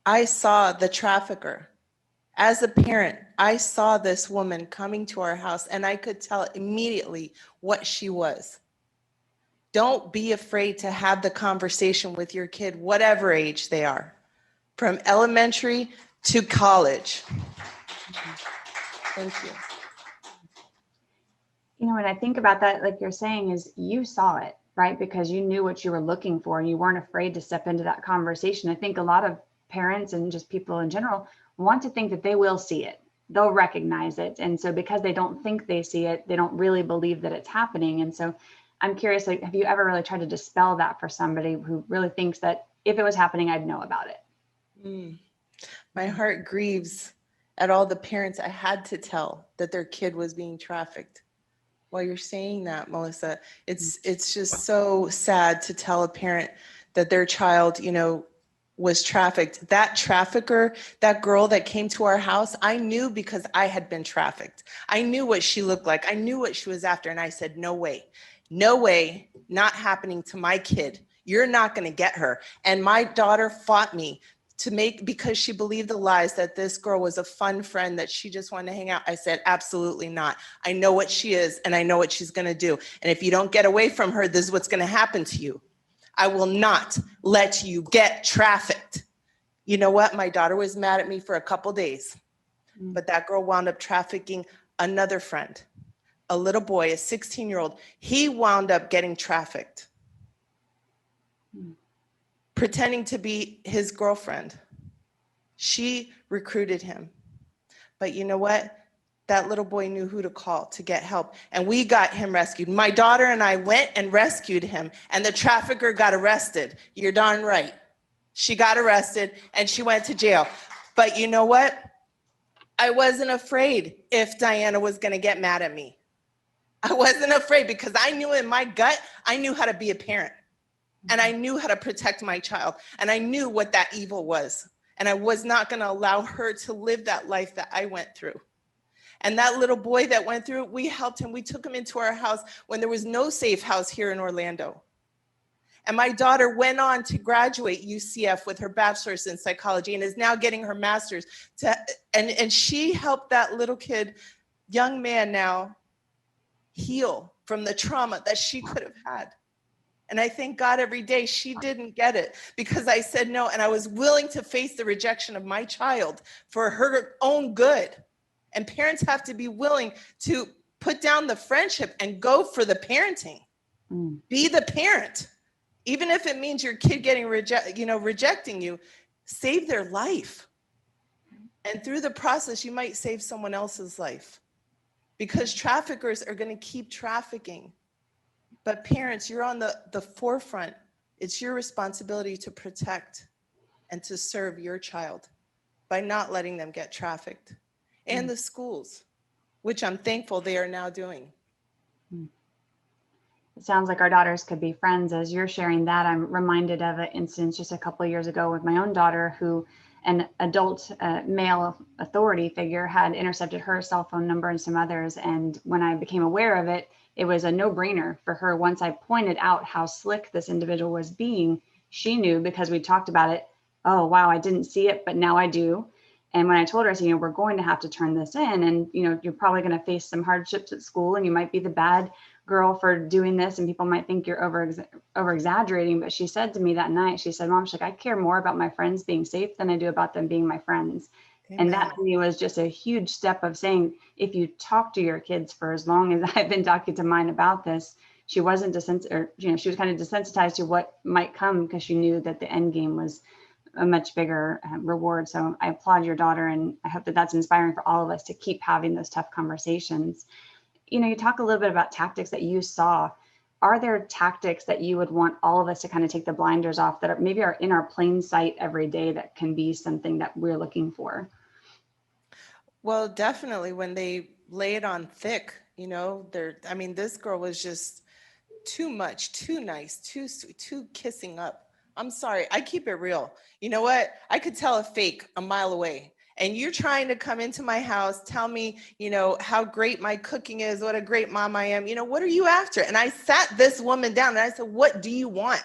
Speaker 6: I saw the trafficker. As a parent, I saw this woman coming to our house and I could tell immediately what she was. Don't be afraid to have the conversation with your kid, whatever age they are, from elementary to college. Thank you.
Speaker 2: You know, when I think about that, like you're saying, is you saw it, right? Because you knew what you were looking for and you weren't afraid to step into that conversation. I think a lot of parents and just people in general want to think that they will see it. They'll recognize it. And so because they don't think they see it, they don't really believe that it's happening. And so I'm curious, like, have you ever really tried to dispel that for somebody who really thinks that if it was happening, I'd know about it?
Speaker 6: My heart grieves at all the parents I had to tell that their kid was being trafficked. While you're saying that, Melissa, it's just so sad to tell a parent that their child, you know, was trafficked. That trafficker, that girl that came to our house, I knew because I had been trafficked. I knew what she looked like. I knew what she was after. And I said, no way, not happening to my kid. You're not going to get her. And my daughter fought me because she believed the lies that this girl was a fun friend, that she just wanted to hang out. I said, absolutely not. I know what she is and I know what she's going to do. And if you don't get away from her, this is what's going to happen to you. I will not let you get trafficked. You know what? My daughter was mad at me for a couple days, but that girl wound up trafficking another friend, a little boy, a 16-year-old. He wound up getting trafficked, pretending to be his girlfriend. She recruited him. But you know what? That little boy knew who to call to get help. And we got him rescued. My daughter and I went and rescued him. And the trafficker got arrested. You're darn right. She got arrested and she went to jail. But you know what? I wasn't afraid if Diana was going to get mad at me. I wasn't afraid because I knew in my gut, I knew how to be a parent. And I knew how to protect my child. And I knew what that evil was. And I was not going to allow her to live that life that I went through. And that little boy that went through it, we helped him. We took him into our house when there was no safe house here in Orlando. And my daughter went on to graduate UCF with her bachelor's in psychology and is now getting her master's. And she helped that little kid, young man now, heal from the trauma that she could have had. And I thank God every day she didn't get it because I said no. And I was willing to face the rejection of my child for her own good. And parents have to be willing to put down the friendship and go for the parenting. Be the parent. Even if it means your kid getting rejecting you, save their life. And through the process, you might save someone else's life because traffickers are going to keep trafficking. But parents, you're on the forefront. It's your responsibility to protect and to serve your child by not letting them get trafficked. And the schools, which I'm thankful they are now doing.
Speaker 2: It sounds like our daughters could be friends. As you're sharing that, I'm reminded of an instance just a couple of years ago with my own daughter who an adult male authority figure had intercepted her cell phone number and some others. And when I became aware of it, it was a no-brainer for her. Once I pointed out how slick this individual was being, she knew because we talked about it. Oh, wow, I didn't see it, but now I do. And when I told her, I said, we're going to have to turn this in and, you're probably going to face some hardships at school and you might be the bad girl for doing this and people might think you're over exaggerating. But she said to me that night, she said, Mom, she's like, I care more about my friends being safe than I do about them being my friends. Amen. And that to me was just a huge step of saying, if you talk to your kids for as long as I've been talking to mine about this, she wasn't she was kind of desensitized to what might come because she knew that the end game was a much bigger reward. So I applaud your daughter, and I hope that that's inspiring for all of us to keep having those tough conversations. You know, you talk a little bit about tactics that you saw. Are there tactics that you would want all of us to kind of take the blinders off that maybe are in our plain sight every day that can be something that we're looking for?
Speaker 6: Well, definitely when they lay it on thick, I mean, this girl was just too much, too nice, too sweet, too kissing up. I'm sorry, I keep it real. You know what? I could tell a fake a mile away. And you're trying to come into my house, tell me, how great my cooking is, what a great mom I am. What are you after? And I sat this woman down and I said, what do you want?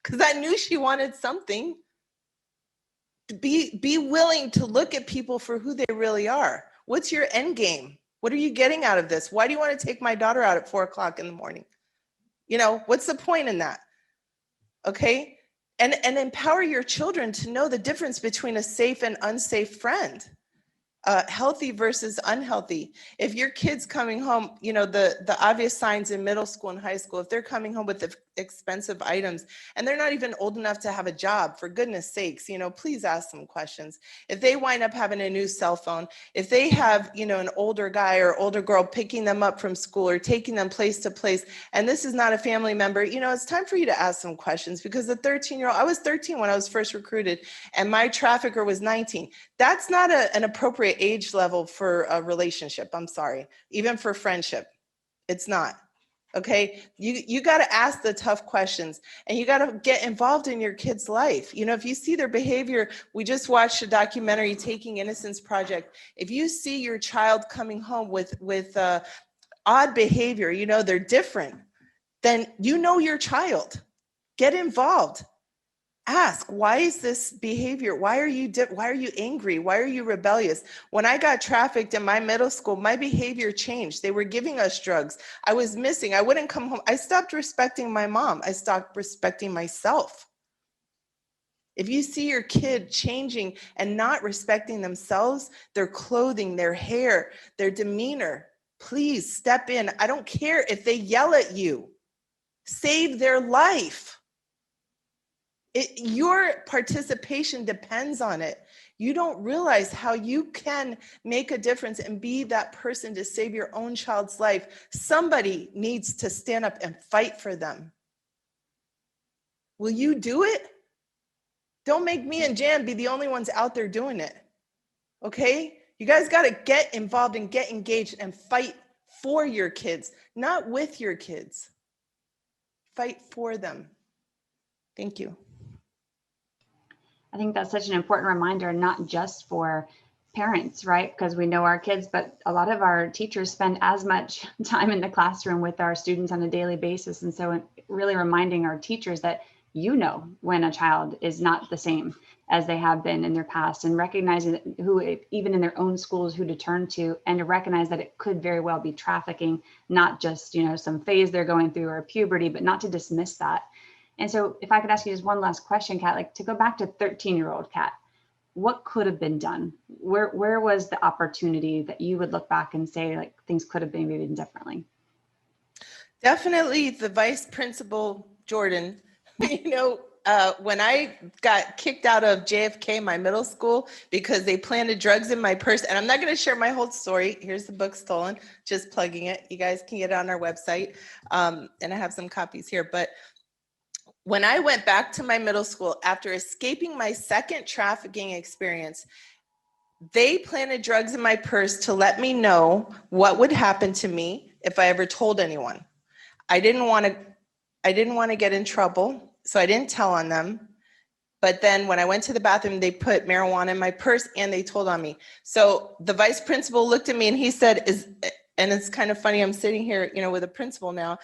Speaker 6: Because I knew she wanted something. Be willing to look at people for who they really are. What's your end game? What are you getting out of this? Why do you want to take my daughter out at 4:00 in the morning? What's the point in that? Okay. And empower your children to know the difference between a safe and unsafe friend. Healthy versus unhealthy. If your kid's coming home, the obvious signs in middle school and high school, if they're coming home with expensive items and they're not even old enough to have a job, for goodness sakes, please ask them questions. If they wind up having a new cell phone, if they have, an older guy or older girl picking them up from school or taking them place to place, and this is not a family member, it's time for you to ask some questions, because the 13-year-old, I was 13 when I was first recruited and my trafficker was 19. That's not an appropriate age level for a relationship. I'm sorry. Even for friendship, it's not. Okay. You got to ask the tough questions, and you got to get involved in your kid's life. If you see their behavior, we just watched a documentary, Taking Innocence Project. If you see your child coming home with odd behavior, they're different, then your child. Get involved. Ask, why is this behavior? Why are you angry? Why are you rebellious? When I got trafficked in my middle school, my behavior changed. They were giving us drugs. I was missing. I wouldn't come home. I stopped respecting my mom. I stopped respecting myself. If you see your kid changing and not respecting themselves, their clothing, their hair, their demeanor, please step in. I don't care if they yell at you. Save their life. Your participation depends on it. You don't realize how you can make a difference and be that person to save your own child's life. Somebody needs to stand up and fight for them. Will you do it? Don't make me and Jan be the only ones out there doing it. Okay? You guys got to get involved and get engaged and fight for your kids, not with your kids. Fight for them. Thank you.
Speaker 2: I think that's such an important reminder, not just for parents, right? Because we know our kids, but a lot of our teachers spend as much time in the classroom with our students on a daily basis. And so really reminding our teachers that when a child is not the same as they have been in their past, and recognizing who, even in their own schools, who to turn to, and to recognize that it could very well be trafficking, not just, some phase they're going through or puberty, but not to dismiss that. And so if I could ask you just one last question, Kat, like to go back to 13-year-old Kat, what could have been done? Where was the opportunity that you would look back and say, like, things could have been maybe done differently?
Speaker 6: Definitely the vice principal, Jordan, when I got kicked out of JFK, my middle school, because they planted drugs in my purse, and I'm not going to share my whole story. Here's the book, Stolen, just plugging it. You guys can get it on our website. And I have some copies here, but when I went back to my middle school after escaping my second trafficking experience, they planted drugs in my purse to let me know what would happen to me if I ever told anyone. I didn't want to get in trouble, so I didn't tell on them. But then when I went to the bathroom, they put marijuana in my purse and they told on me. So the vice principal looked at me and he said, and it's kind of funny, I'm sitting here, with a principal now.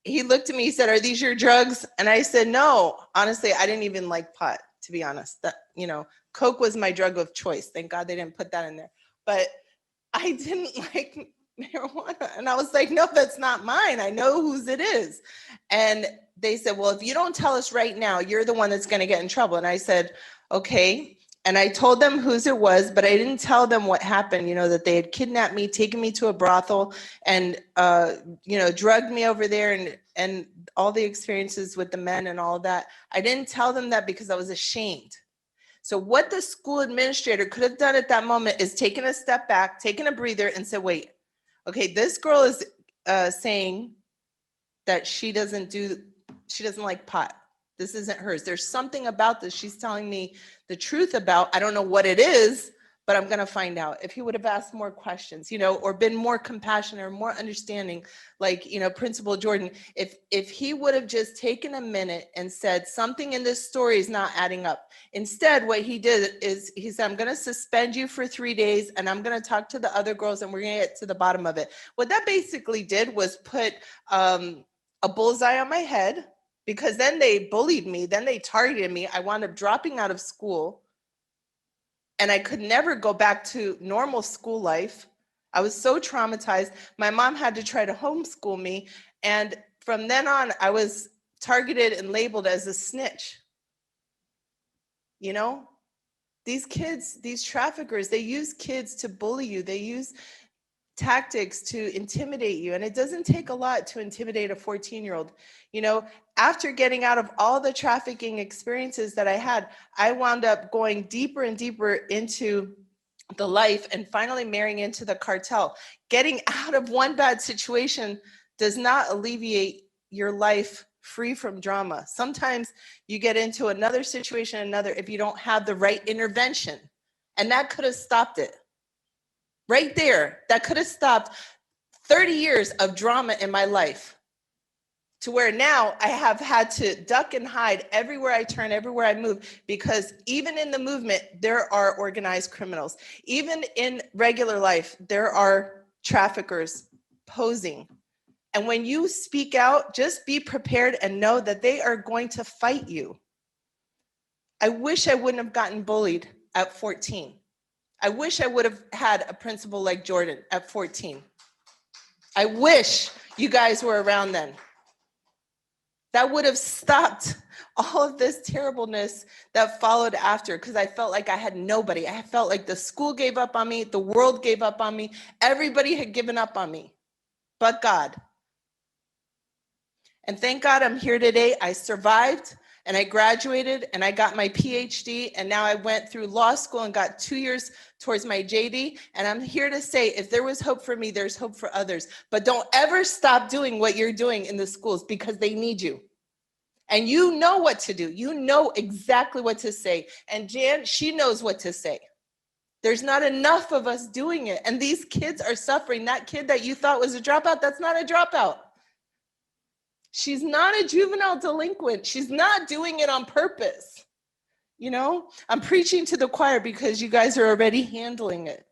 Speaker 6: He looked at me, he said, "Are these your drugs?" And I said, "No, honestly, I didn't even like pot, to be honest. That, Coke was my drug of choice. Thank God they didn't put that in there. But I didn't like marijuana." And I was like, "No, that's not mine. I know whose it is." And they said, "Well, if you don't tell us right now, you're the one that's going to get in trouble." And I said, "Okay." And I told them whose it was, but I didn't tell them what happened, that they had kidnapped me, taken me to a brothel, and, drugged me over there, and all the experiences with the men and all that. I didn't tell them that because I was ashamed. So what the school administrator could have done at that moment is taken a step back, taken a breather, and said, wait, okay, this girl is saying that she doesn't like pot. This isn't hers. There's something about this she's telling me the truth about. I don't know what it is, but I'm going to find out. If he would have asked more questions, or been more compassionate or more understanding, like, Principal Jordan, if he would have just taken a minute and said something in this story is not adding up. Instead, what he did is he said, I'm going to suspend you for 3 days, and I'm going to talk to the other girls, and we're going to get to the bottom of it. What that basically did was put a bullseye on my head, because then they bullied me, then they targeted me. I wound up dropping out of school, and I could never go back to normal school life. I was so traumatized. My mom had to try to homeschool me, and from then on, I was targeted and labeled as a snitch. These kids, these traffickers, they use kids to bully you. They use tactics to intimidate you. And it doesn't take a lot to intimidate a 14-year-old. After getting out of all the trafficking experiences that I had, I wound up going deeper and deeper into the life and finally marrying into the cartel. Getting out of one bad situation does not alleviate your life free from drama. Sometimes you get into another situation, if you don't have the right intervention. And that could have stopped it. Right there, that could have stopped 30 years of drama in my life, to where now I have had to duck and hide everywhere I turn, everywhere I move, because even in the movement, there are organized criminals. Even in regular life, there are traffickers posing. And when you speak out, just be prepared and know that they are going to fight you. I wish I wouldn't have gotten bullied at 14. I wish I would have had a principal like Jordan at 14. I wish you guys were around then. That would have stopped all of this terribleness that followed after, because I felt like I had nobody. I felt like the school gave up on me, the world gave up on me, everybody had given up on me, but God. And thank God I'm here today. I survived. And I graduated and I got my PhD, and now I went through law school and got 2 years towards my JD. And I'm here to say, if there was hope for me, there's hope for others. But don't ever stop doing what you're doing in the schools, because they need you. And you know what to do. You know exactly what to say. And Jan, she knows what to say. There's not enough of us doing it. And these kids are suffering. That kid that you thought was a dropout, that's not a dropout. She's not a juvenile delinquent. She's not doing it on purpose. I'm preaching to the choir because you guys are already handling it.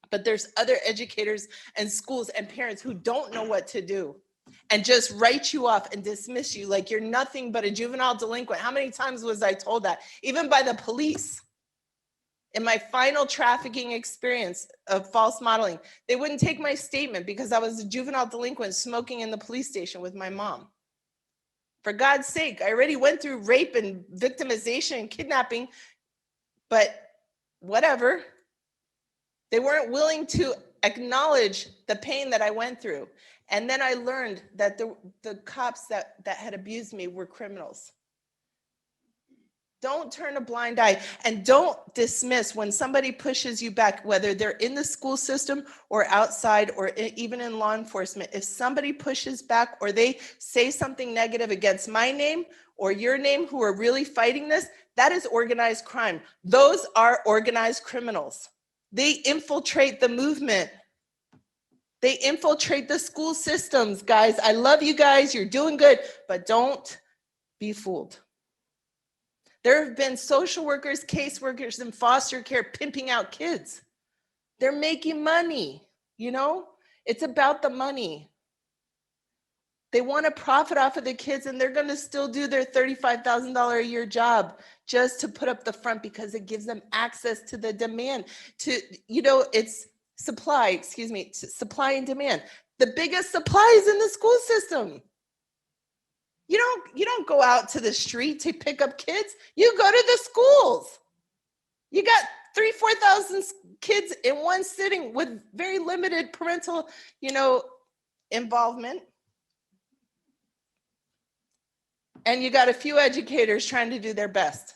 Speaker 6: But there's other educators and schools and parents who don't know what to do and just write you off and dismiss you like you're nothing but a juvenile delinquent. How many times was I told that? Even by the police. In my final trafficking experience of false modeling, they wouldn't take my statement because I was a juvenile delinquent smoking in the police station with my mom. For God's sake, I already went through rape and victimization and kidnapping, but whatever. They weren't willing to acknowledge the pain that I went through. And then I learned that the cops that had abused me were criminals. Don't turn a blind eye, and don't dismiss when somebody pushes you back, whether they're in the school system or outside or even in law enforcement. If somebody pushes back or they say something negative against my name or your name who are really fighting this, that is organized crime. Those are organized criminals. They infiltrate the movement. They infiltrate the school systems, guys. I love you guys. You're doing good, but don't be fooled. There have been social workers, caseworkers, and foster care pimping out kids. They're making money, It's about the money. They want to profit off of the kids, and they're going to still do their $35,000 a year job just to put up the front because it gives them access to the demand. It's supply and demand. The biggest supply is in the school system. You don't go out to the street to pick up kids. You go to the schools. You got 4,000 kids in one sitting with very limited parental, involvement. And you got a few educators trying to do their best.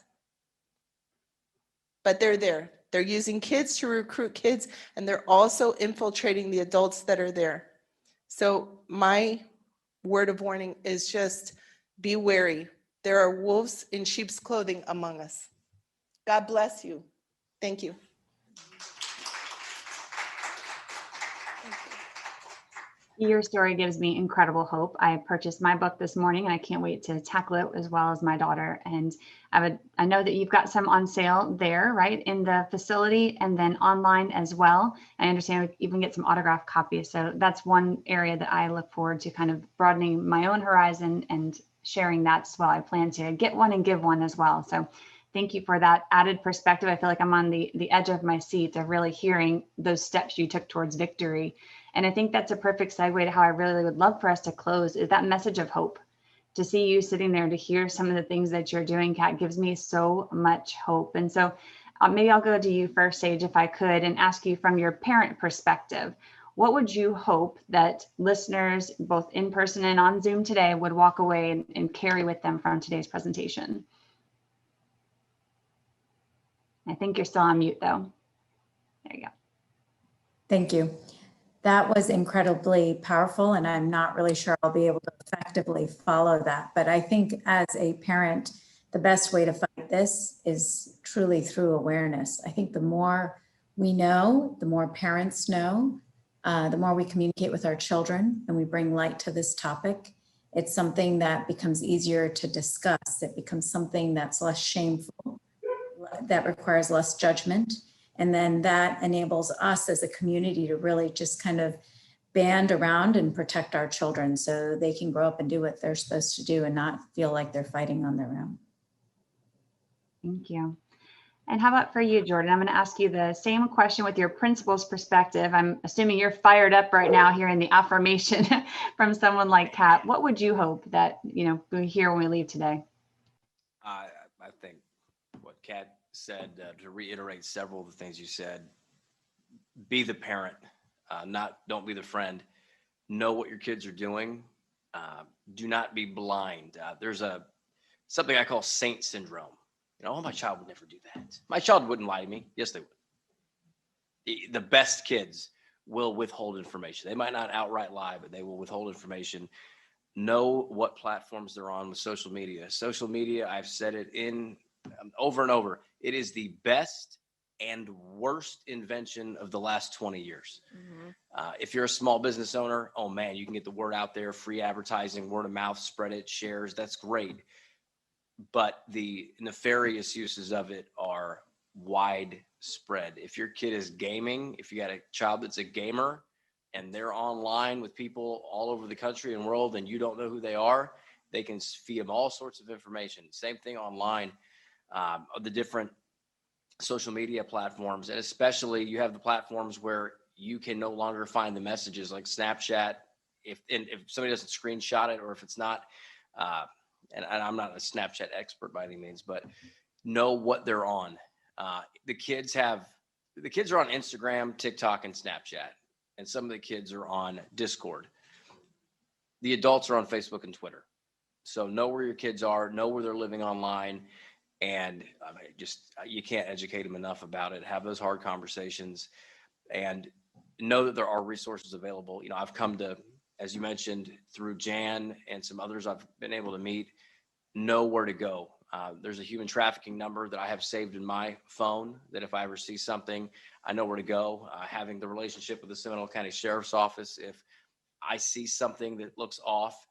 Speaker 6: But they're there. They're using kids to recruit kids, and they're also infiltrating the adults that are there. So my word of warning is just be wary. There are wolves in sheep's clothing among us. God bless you. Thank you.
Speaker 2: Your story gives me incredible hope. I purchased my book this morning and I can't wait to tackle it as well as my daughter. And I know that you've got some on sale there, right, in the facility and then online as well. I understand we even get some autographed copies. So that's one area that I look forward to kind of broadening my own horizon and sharing that as well. I plan to get one and give one as well. So thank you for that added perspective. I feel like I'm on the edge of my seat of really hearing those steps you took towards victory. And I think that's a perfect segue to how I really would love for us to close is that message of hope. To see you sitting there, to hear some of the things that you're doing, Kat, gives me so much hope. And so maybe I'll go to you first, Sage, if I could, and ask you from your parent perspective, what would you hope that listeners, both in person and on Zoom today, would walk away and carry with them from today's presentation? I think you're still on mute, though. There you go.
Speaker 5: Thank you. That was incredibly powerful, and I'm not really sure I'll be able to effectively follow that. But I think as a parent, the best way to fight this is truly through awareness. I think the more we know, the more parents know, the more we communicate with our children and we bring light to this topic. It's something that becomes easier to discuss. It becomes something that's less shameful, that requires less judgment. And then that enables us as a community to really just kind of band around and protect our children so they can grow up and do what they're supposed to do and not feel like they're fighting on their own.
Speaker 2: Thank you. And how about for you, Jordan? I'm going to ask you the same question with your principal's perspective. I'm assuming you're fired up right now hearing the affirmation from someone like Kat. What would you hope that, we hear when we leave today?
Speaker 3: I think what Kat said, to reiterate several of the things you said, be the parent, don't be the friend. Know what your kids are doing. Do not be blind. There's something I call saint syndrome. Oh, my child would never do that. My child wouldn't lie to me. Yes, they would. The best kids will withhold information. They might not outright lie, but they will withhold information. Know what platforms they're on with social media. Social media, I've said it over and over, it is the best and worst invention of the last 20 years. Mm-hmm. If you're a small business owner, oh man, you can get the word out there, free advertising, word of mouth, spread it, shares, that's great. But the nefarious uses of it are widespread. If your kid is gaming, if you got a child that's a gamer and they're online with people all over the country and world and you don't know who they are, they can feed them all sorts of information. Same thing online. The different social media platforms, and especially you have the platforms where you can no longer find the messages like Snapchat. If somebody doesn't screenshot it, or if it's not, and I'm not a Snapchat expert by any means, but know what they're on. The kids are on Instagram, TikTok, and Snapchat, and some of the kids are on Discord. The adults are on Facebook and Twitter. So know where your kids are, know where they're living online. And you can't educate them enough about it. Have those hard conversations and know that there are resources available. I've come to, as you mentioned, through Jan and some others I've been able to meet, know where to go. There's a human trafficking number that I have saved in my phone that if I ever see something, I know where to go. Having the relationship with the Seminole County Sheriff's Office, if I see something that looks off,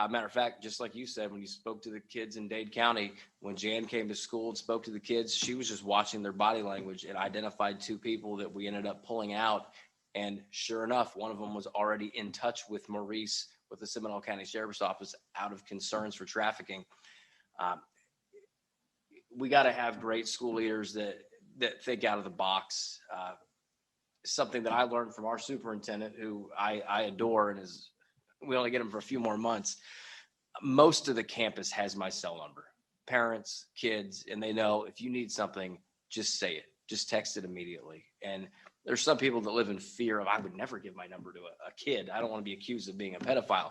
Speaker 3: matter of fact, just like you said, when you spoke to the kids in Dade County, when Jan came to school and spoke to the kids, she was just watching their body language and identified 2 people that we ended up pulling out. And sure enough, one of them was already in touch with Maurice with the Seminole County Sheriff's Office out of concerns for trafficking. We got to have great school leaders that think out of the box. Something that I learned from our superintendent, who I adore, and we only get him for a few more months. Most of the campus has my cell number, parents, kids, and they know if you need something, just say it. just text it immediately. And there's some people that live in fear of, I would never give my number to a kid. I don't want to be accused of being a pedophile.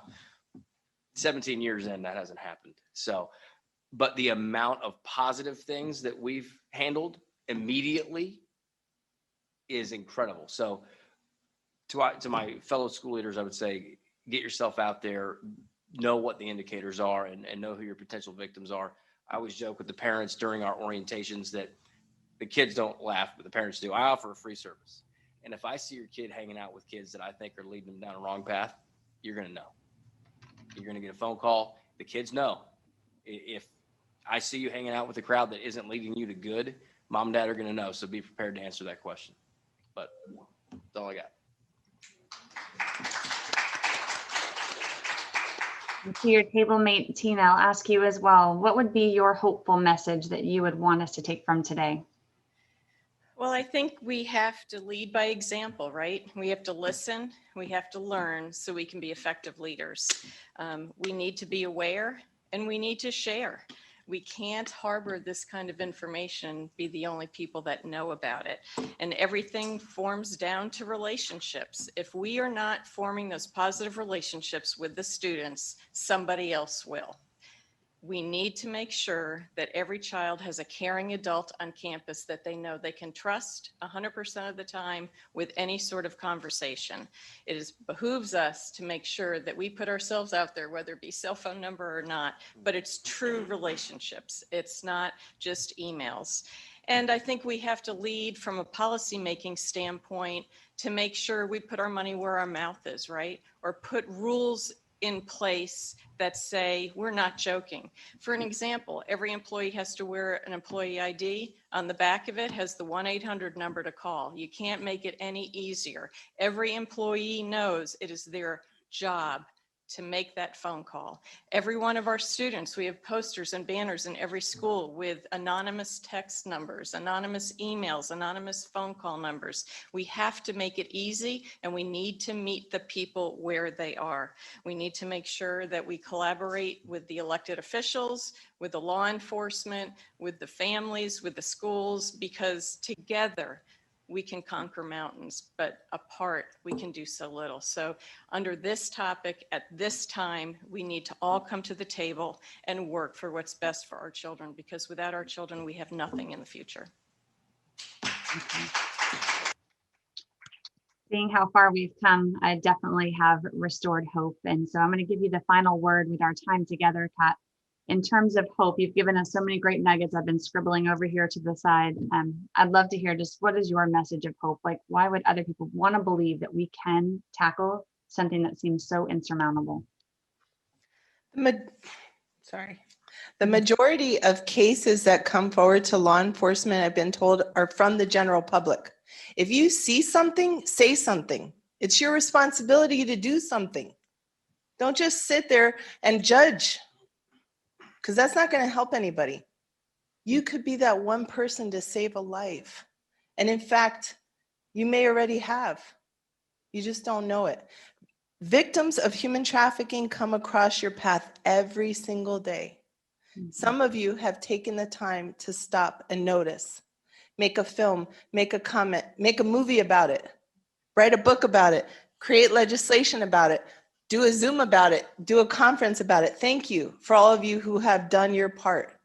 Speaker 3: 17 years in, that hasn't happened. So, but the amount of positive things that we've handled immediately is incredible. So to my fellow school leaders, I would say, get yourself out there, know what the indicators are, and know who your potential victims are. I always joke with the parents during our orientations that the kids don't laugh, but the parents do. I offer a free service. And if I see your kid hanging out with kids that I think are leading them down a wrong path, you're going to know. You're going to get a phone call. The kids know. If I see you hanging out with a crowd that isn't leading you to good, mom and dad are going to know. So be prepared to answer that question. But that's all I got.
Speaker 2: To your table mate, Tina, I'll ask you as well. What would be your hopeful message that you would want us to take from today?
Speaker 4: Well, I think we have to lead by example, right? We have to listen, we have to learn so we can be effective leaders. We need to be aware and we need to share. We can't harbor this kind of information, be the only people that know about it. And everything forms down to relationships. If we are not forming those positive relationships with the students, somebody else will. We need to make sure that every child has a caring adult on campus that they know they can trust 100% of the time with any sort of conversation. It behooves us to make sure that we put ourselves out there, whether it be cell phone number or not, but it's true relationships. It's not just emails. And I think we have to lead from a policymaking standpoint to make sure we put our money where our mouth is, right? Or put rules in place that say we're not joking. For an example, every employee has to wear an employee ID. On the back of it has the 1-800 number to call. You can't make it any easier. Every employee knows it is their job to make that phone call. Every one of our students, we have posters and banners in every school with anonymous text numbers, anonymous emails, anonymous phone call numbers. We have to make it easy, and we need to meet the people where they are. We need to make sure that we collaborate with the elected officials, with the law enforcement, with the families, with the schools, because together we can conquer mountains, but apart we can do so little. So under this topic at this time, we need to all come to the table and work for what's best for our children, because without our children, we have nothing in the future.
Speaker 2: Seeing how far we've come, I definitely have restored hope. And so I'm going to give you the final word with our time together, Kat. In terms of hope, you've given us so many great nuggets. I've been scribbling over here to the side. I'd love to hear just what is your message of hope? Like, why would other people want to believe that we can tackle something that seems so insurmountable?
Speaker 6: The majority of cases that come forward to law enforcement, I've been told, are from the general public. If you see something, say something. It's your responsibility to do something. Don't just sit there and judge, because that's not going to help anybody. You could be that one person to save a life. And in fact, you may already have. You just don't know it. Victims of human trafficking come across your path every single day. Some of you have taken the time to stop and notice. Make a film, make a comment, make a movie about it, write a book about it, create legislation about it, do a Zoom about it, do a conference about it. Thank you for all of you who have done your part.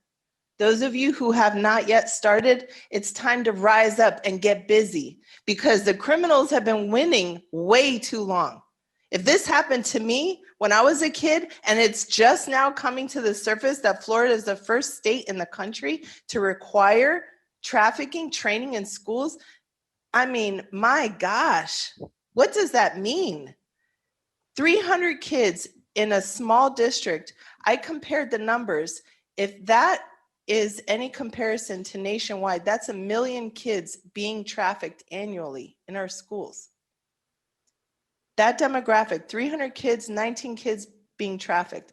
Speaker 6: Those of you who have not yet started, it's time to rise up and get busy, because the criminals have been winning way too long. If this happened to me when I was a kid, and it's just now coming to the surface that Florida is the first state in the country to require trafficking training in schools, I mean, my gosh, what does that mean? 300 kids in a small district. I compared the numbers. If that is any comparison to nationwide, that's 1 million kids being trafficked annually in our schools. That demographic, 300 kids, 19 kids being trafficked.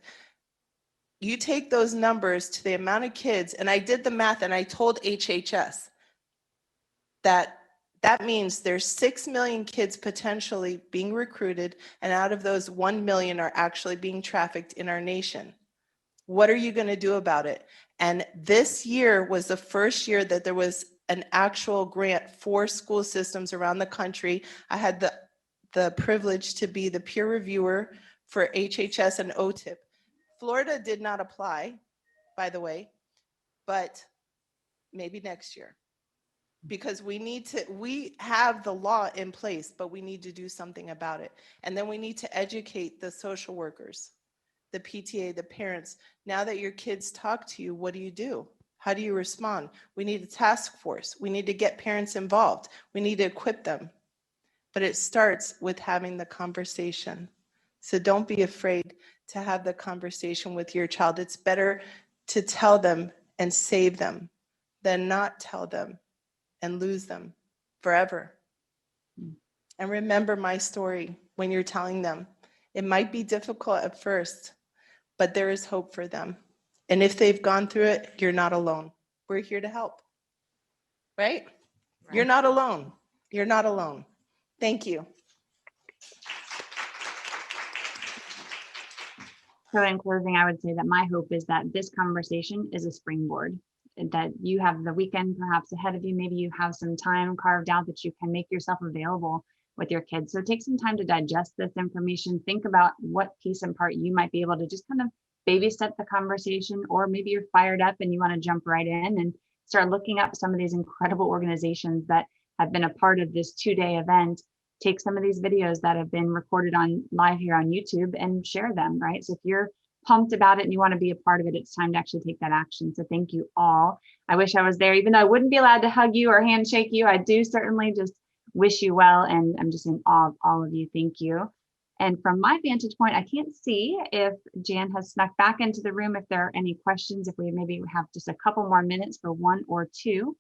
Speaker 6: You take those numbers to the amount of kids, and I did the math and I told HHS that means there's 6 million kids potentially being recruited, and out of those 1 million are actually being trafficked in our nation. What are you going to do about it? And this year was the first year that there was an actual grant for school systems around the country. I had the privilege to be the peer reviewer for HHS and OTIP. Florida did not apply, by the way, but maybe next year. Because we have the law in place, but we need to do something about it. And then we need to educate the social workers, the PTA, the parents. Now that your kids talk to you, what do? How do you respond? We need a task force. We need to get parents involved. We need to equip them. But it starts with having the conversation. So don't be afraid to have the conversation with your child. It's better to tell them and save them than not tell them and lose them forever. And remember my story when you're telling them. It might be difficult at first, but there is hope for them. And if they've gone through it, you're not alone. We're here to help, right? You're not alone. You're not alone. Thank you.
Speaker 2: So in closing, I would say that my hope is that this conversation is a springboard, and that you have the weekend perhaps ahead of you. Maybe you have some time carved out that you can make yourself available with your kids. So take some time to digest this information. Think about what piece and part you might be able to just kind of babysit the conversation, or maybe you're fired up and you want to jump right in and start looking up some of these incredible organizations that have been a part of this 2-day event. Take some of these videos that have been recorded on live here on YouTube and share them, right? So if you're pumped about it and you want to be a part of it, it's time to actually take that action. So thank you all. I wish I was there, even though I wouldn't be allowed to hug you or handshake you. I do certainly just wish you well, and I'm just in awe of all of you. Thank you. And from my vantage point, I can't see if Jan has snuck back into the room, if there are any questions, if we maybe have just a couple more minutes for one or two.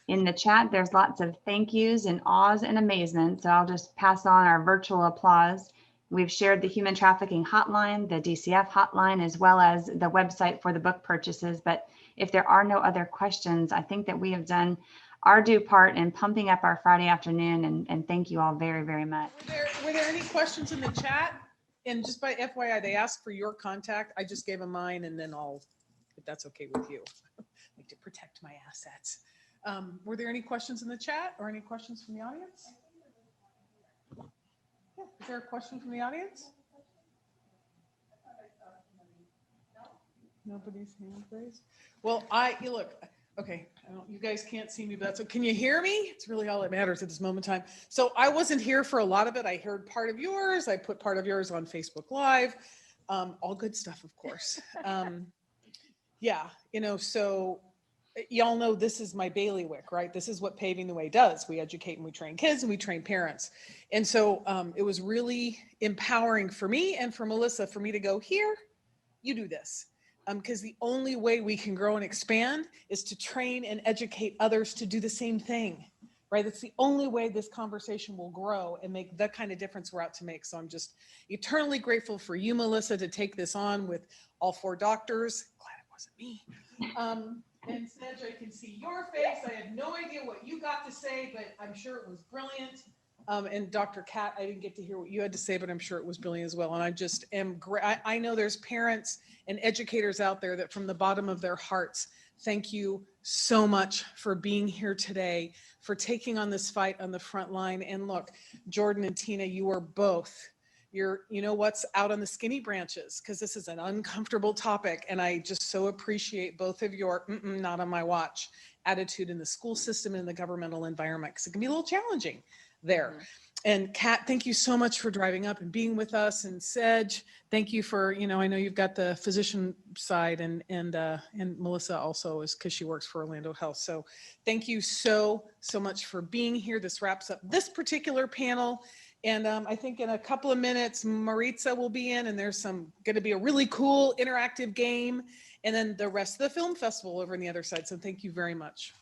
Speaker 2: In the chat, there's lots of thank yous and awes and amazement. So I'll just pass on our virtual applause. We've shared the human trafficking hotline, the DCF hotline, as well as the website for the book purchases. But if there are no other questions, I think that we have done our due part in pumping up our Friday afternoon. And thank you all very, very much.
Speaker 7: Were there any questions in the chat? And just by FYI, they asked for your contact. I just gave them mine, and then if that's okay with you, I like to protect my assets. Were there any questions in the chat or any questions from the audience? Yeah, is there a question from the audience? Nobody's hand raised. Well, you look, okay, you guys can't see me, but that's, can you hear me? It's really all that matters at this moment in time. So I wasn't here for a lot of it. I heard part of yours. I put part of yours on Facebook Live. All good stuff, of course. Yeah, so y'all know this is my bailiwick, right? This is what Paving the Way does. We educate and we train kids and we train parents. And so it was really empowering for me and for Melissa, for me to go, here, you do this. Because the only way we can grow and expand is to train and educate others to do the same thing, right? That's the only way this conversation will grow and make the kind of difference we're out to make. So I'm just eternally grateful for you, Melissa, to take this on with all 4 doctors. Glad it wasn't me. And Sedge, I can see your face. I have no idea what you got to say, but I'm sure it was brilliant. And Dr. Kat, I didn't get to hear what you had to say, but I'm sure it was brilliant as well. And I just am I know there's parents and educators out there that from the bottom of their hearts, thank you so much for being here today, for taking on this fight on the front line. And look, Jordan and Tina, you are both. You know what's out on the skinny branches, because this is an uncomfortable topic. And I just so appreciate both of your not on my watch attitude in the school system and the governmental environment, because it can be a little challenging there. Mm-hmm. And Kat, thank you so much for driving up and being with us. And Sedge, thank you for, I know you've got the physician side, and Melissa also is, because she works for Orlando Health. So thank you so much for being here. This wraps up this particular panel. And I think in a couple of minutes, Maritza will be in, and there's going to be a really cool interactive game, and then the rest of the film festival over on the other side. So thank you very much.